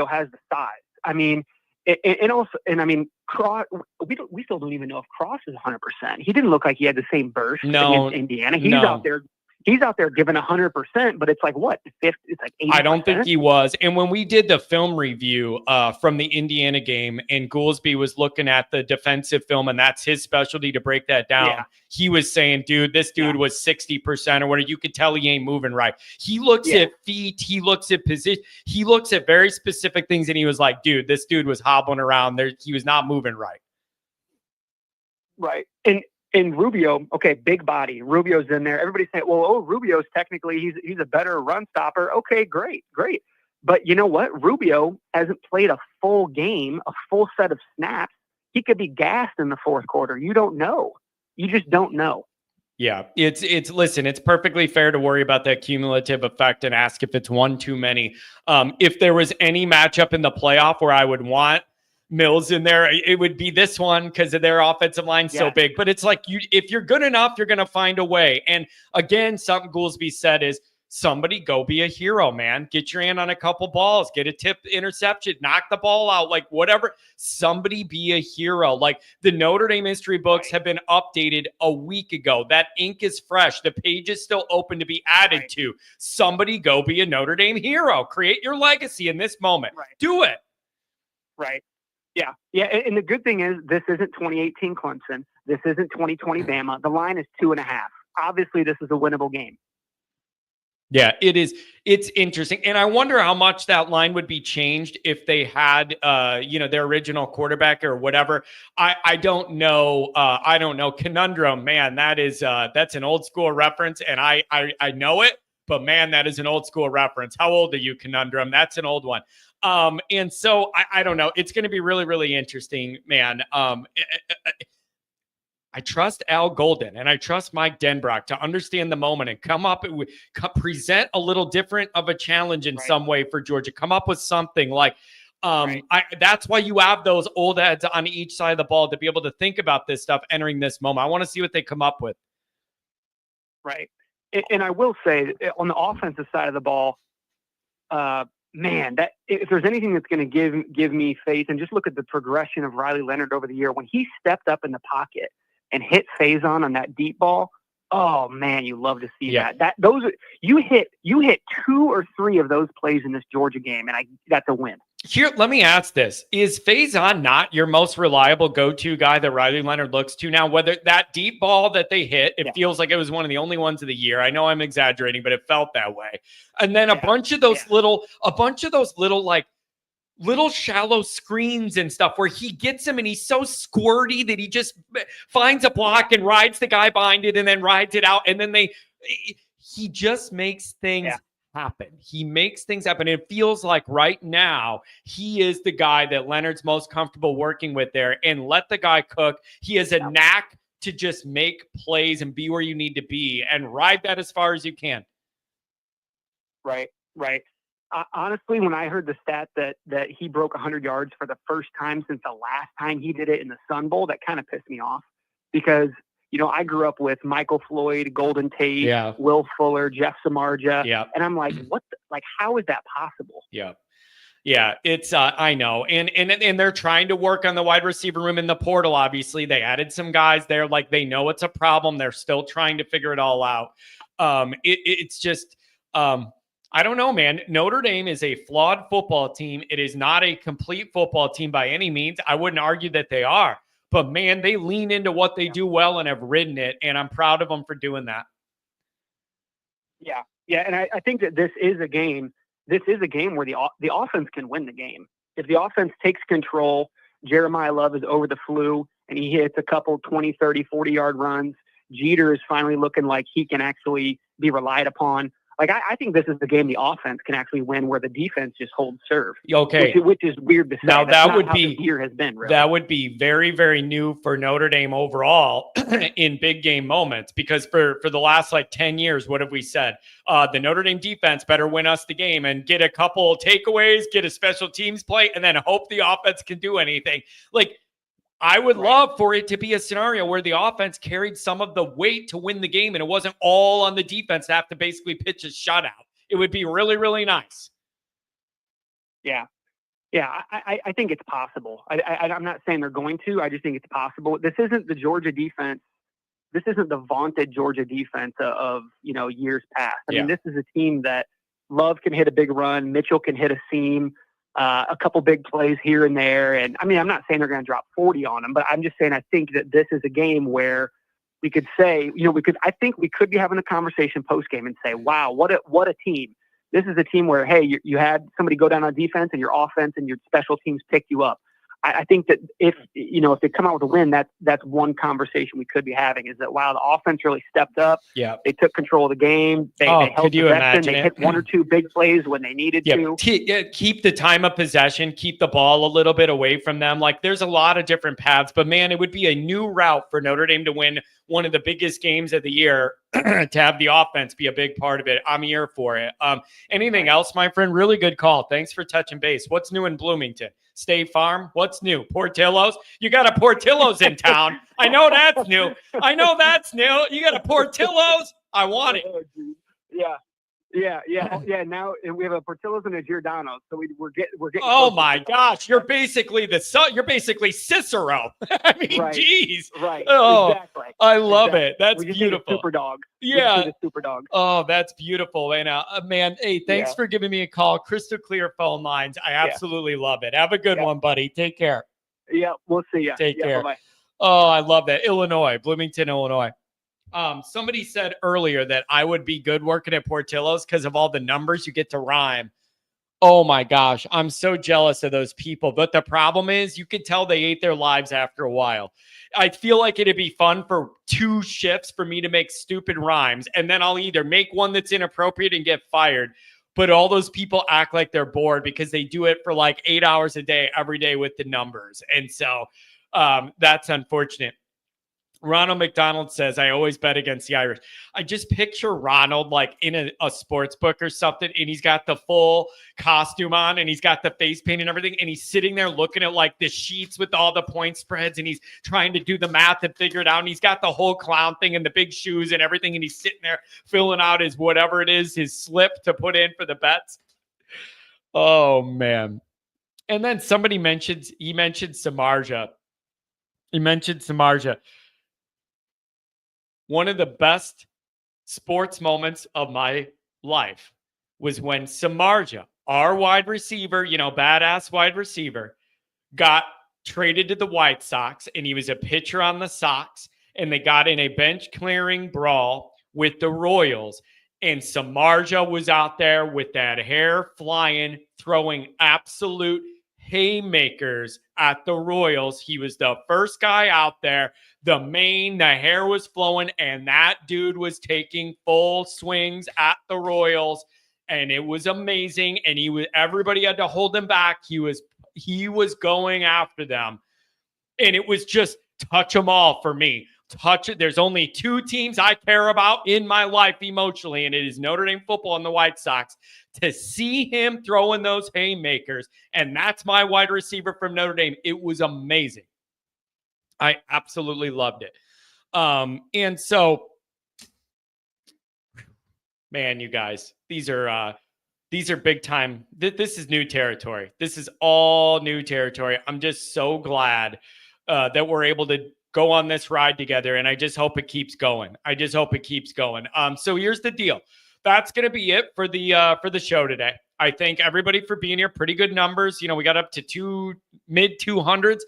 has the size. I mean, Cross, we still don't even know if Cross is 100%. He didn't look like he had the same burst against Indiana. He's out there giving 100%, but it's like what? It's like 80%? I don't think he was. And when we did the film review from the Indiana game, and Goolsby was looking at the defensive film, and that's his specialty to break that down. He was saying, this dude was 60% or whatever. You could tell he ain't moving right. He looks at feet. He looks at position. He looks at very specific things, and he was like, this dude was hobbling around there. He was not moving right. Right. And Rubio, okay, big body. Rubio's in there. Everybody's saying, Rubio's technically, he's a better run stopper. Okay, great. But you know what? Rubio hasn't played a full game, a full set of snaps. He could be gassed in the fourth quarter. You don't know. You just don't know. Yeah, listen, it's perfectly fair to worry about that cumulative effect and ask if it's one too many. If there was any matchup in the playoff where I would want Mills in there, it would be this one because of their offensive line so big. But it's like if you're good enough, you're going to find a way. And again, something Goolsby said is somebody go be a hero, man. Get your hand on a couple balls, get a tip interception, knock the ball out, like whatever. Somebody be a hero. Like the Notre Dame history books have been updated a week ago. That ink is fresh. The page is still open to be added to. Somebody go be a Notre Dame hero. Create your legacy in this moment. Do it. Right. Yeah. Yeah. And the good thing is this isn't 2018 Clemson. This isn't 2020 Bama. The line is 2.5. Obviously, this is a winnable game. Yeah, it is. It's interesting. And I wonder how much that line would be changed if they had, their original quarterback or whatever. I don't know. I don't know. Conundrum, man, that's an old school reference. And I know it, but man, that is an old school reference. How old are you, Conundrum? That's an old one. And so I don't know. It's going to be really, really interesting, man. I trust Al Golden and I trust Mike Denbrock to understand the moment and come up with present a little different of a challenge in some way for Georgia. Come up with something like that's why you have those old heads on each side of the ball to be able to think about this stuff entering this moment. I want to see what they come up with. Right. And I will say on the offensive side of the ball, man, that if there's anything that's going to give me faith, and just look at the progression of Riley Leonard over the year when he stepped up in the pocket and hit Faison on that deep ball. Oh man, you love to see that. You hit 2 or 3 of those plays in this Georgia game, and that's a win. Here, let me ask this. Is Faison not your most reliable go-to guy that Riley Leonard looks to now? Whether that deep ball that they hit, it feels like it was one of the only ones of the year. I know I'm exaggerating, but it felt that way. And then a bunch of those little like little shallow screens and stuff where he gets him and he's so squirty that he just finds a block and rides the guy behind it and then rides it out. And then he just makes things happen. He makes things happen. It feels like right now he is the guy that Leonard's most comfortable working with there, and let the guy cook. He has a knack to just make plays and be where you need to be and ride that as far as you can. Right. Honestly, when I heard the stat that he broke 100 yards for the first time since the last time he did it in the Sun Bowl, that kind of pissed me off because, I grew up with Michael Floyd, Golden Tate, Will Fuller, Jeff Samardzija. And I'm like, how is that possible? Yeah, it's I know. And they're trying to work on the wide receiver room in the portal. Obviously, they added some guys there. Like they know it's a problem. They're still trying to figure it all out. It's just I don't know, man. Notre Dame is a flawed football team. It is not a complete football team by any means. I wouldn't argue that they are. But, man, they lean into what they do well and have ridden it, and I'm proud of them for doing that. Yeah, and I think that this is a game where the offense can win the game. If the offense takes control, Jeremiah Love is over the flu, and he hits a couple 20, 30, 40-yard runs. Jeter is finally looking like he can actually be relied upon. Like, I think this is the game the offense can actually win where the defense just holds serve. Okay. Which is weird to say. Now, that would be, year has been, really. That would be very, very new for Notre Dame overall in big game moments, because for the last 10 years, what have we said? The Notre Dame defense better win us the game and get a couple takeaways, get a special teams play, and then hope the offense can do anything. I would love for it to be a scenario where the offense carried some of the weight to win the game and it wasn't all on the defense to have to basically pitch a shutout. It would be really, really nice. Yeah. I think it's possible. I'm not saying they're going to. I just think it's possible. This isn't the Georgia defense. This isn't the vaunted Georgia defense of years past. I mean, this is a team that Love can hit a big run. Mitchell can hit a seam. A couple big plays here and there. And I mean, I'm not saying they're going to drop 40 on them, but I'm just saying I think that this is a game where we could say, I think we could be having a conversation post-game and say, wow, what a team. This is a team where, hey, you had somebody go down on defense and your offense and your special teams picked you up. I think that if they come out with a win, that's one conversation we could be having, is that, wow, the offense really stepped up. Yeah. They took control of the game. They held could you possession. imagine They it? hit one or two big plays when they needed to. Keep the time of possession, keep the ball a little bit away from them. Like, there's a lot of different paths, but man, it would be a new route for Notre Dame to win one of the biggest games of the year, to have the offense be a big part of it. I'm here for it. Anything else, my friend? Really good call. Thanks for touching base. What's new in Bloomington? State Farm? What's new? Portillo's? You got a Portillo's in town. I know that's new. You got a Portillo's? I want it. Yeah. Now we have a Portillo's and a Giordano's, so we're getting. Oh my gosh, you're basically Cicero. I mean, right. Geez. Right. Oh, exactly. I love it. That's beautiful. Super dog. Yeah. Super dog. Oh, that's beautiful. And man, hey, thanks for giving me a call. Crystal clear phone lines. I absolutely love it. Have a good one, buddy. Take care. Yeah, we'll see you. Take care. Bye-bye. Oh, I love that. Bloomington, Illinois. Somebody said earlier that I would be good working at Portillo's because of all the numbers you get to rhyme. Oh my gosh, I'm so jealous of those people. But the problem is, you could tell they ate their lives after a while. I feel like it'd be fun for 2 shifts for me to make stupid rhymes, and then I'll either make one that's inappropriate and get fired. But all those people act like they're bored because they do it for like 8 hours a day, every day with the numbers. And so that's unfortunate. Ronald McDonald says, I always bet against the Irish. I just picture Ronald like in a sports book or something, and he's got the full costume on, and he's got the face paint and everything, and he's sitting there looking at like the sheets with all the point spreads, and he's trying to do the math and figure it out, and he's got the whole clown thing and the big shoes and everything, and he's sitting there filling out his whatever it is, his slip to put in for the bets. Oh, man. And then somebody mentioned Samardzija. He mentioned Samardzija. One of the best sports moments of my life was when Samardzija, our wide receiver, badass wide receiver, got traded to the White Sox, and he was a pitcher on the Sox, and they got in a bench clearing brawl with the Royals, and Samardzija was out there with that hair flying, throwing absolute haymakers at the Royals. He was the first guy out there. The hair was flowing, and that dude was taking full swings at the Royals, and it was amazing. And everybody had to hold him back. He was going after them, and it was just touch them all for me. Touch it. There's only 2 teams I care about in my life emotionally, and it is Notre Dame football and the White Sox. To see him throwing those haymakers, and that's my wide receiver from Notre Dame. It was amazing. I absolutely loved it. And so, man, you guys, these are big time. This is new territory. This is all new territory. I'm just so glad that we're able to go on this ride together, and I just hope it keeps going. So here's the deal. That's going to be it for the show today. I thank everybody for being here. Pretty good numbers. We got up to mid 200s.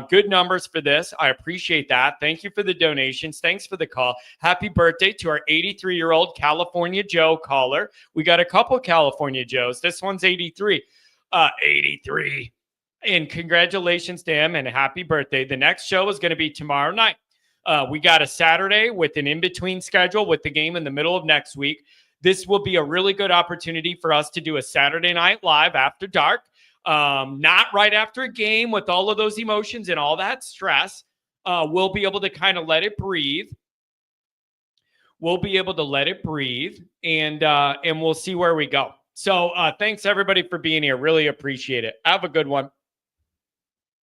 Good numbers for this. I appreciate that. Thank you for the donations. Thanks for the call. Happy birthday to our 83-year-old California Joe caller. We got a couple California Joes. This one's 83. 83. And congratulations to him and happy birthday. The next show is going to be tomorrow night. We got a Saturday with an in-between schedule with the game in the middle of next week. This will be a really good opportunity for us to do a Saturday night live after dark. Not right after a game with all of those emotions and all that stress. We'll be able to kind of let it breathe. And we'll see where we go. So thanks everybody for being here. Really appreciate it. Have a good one.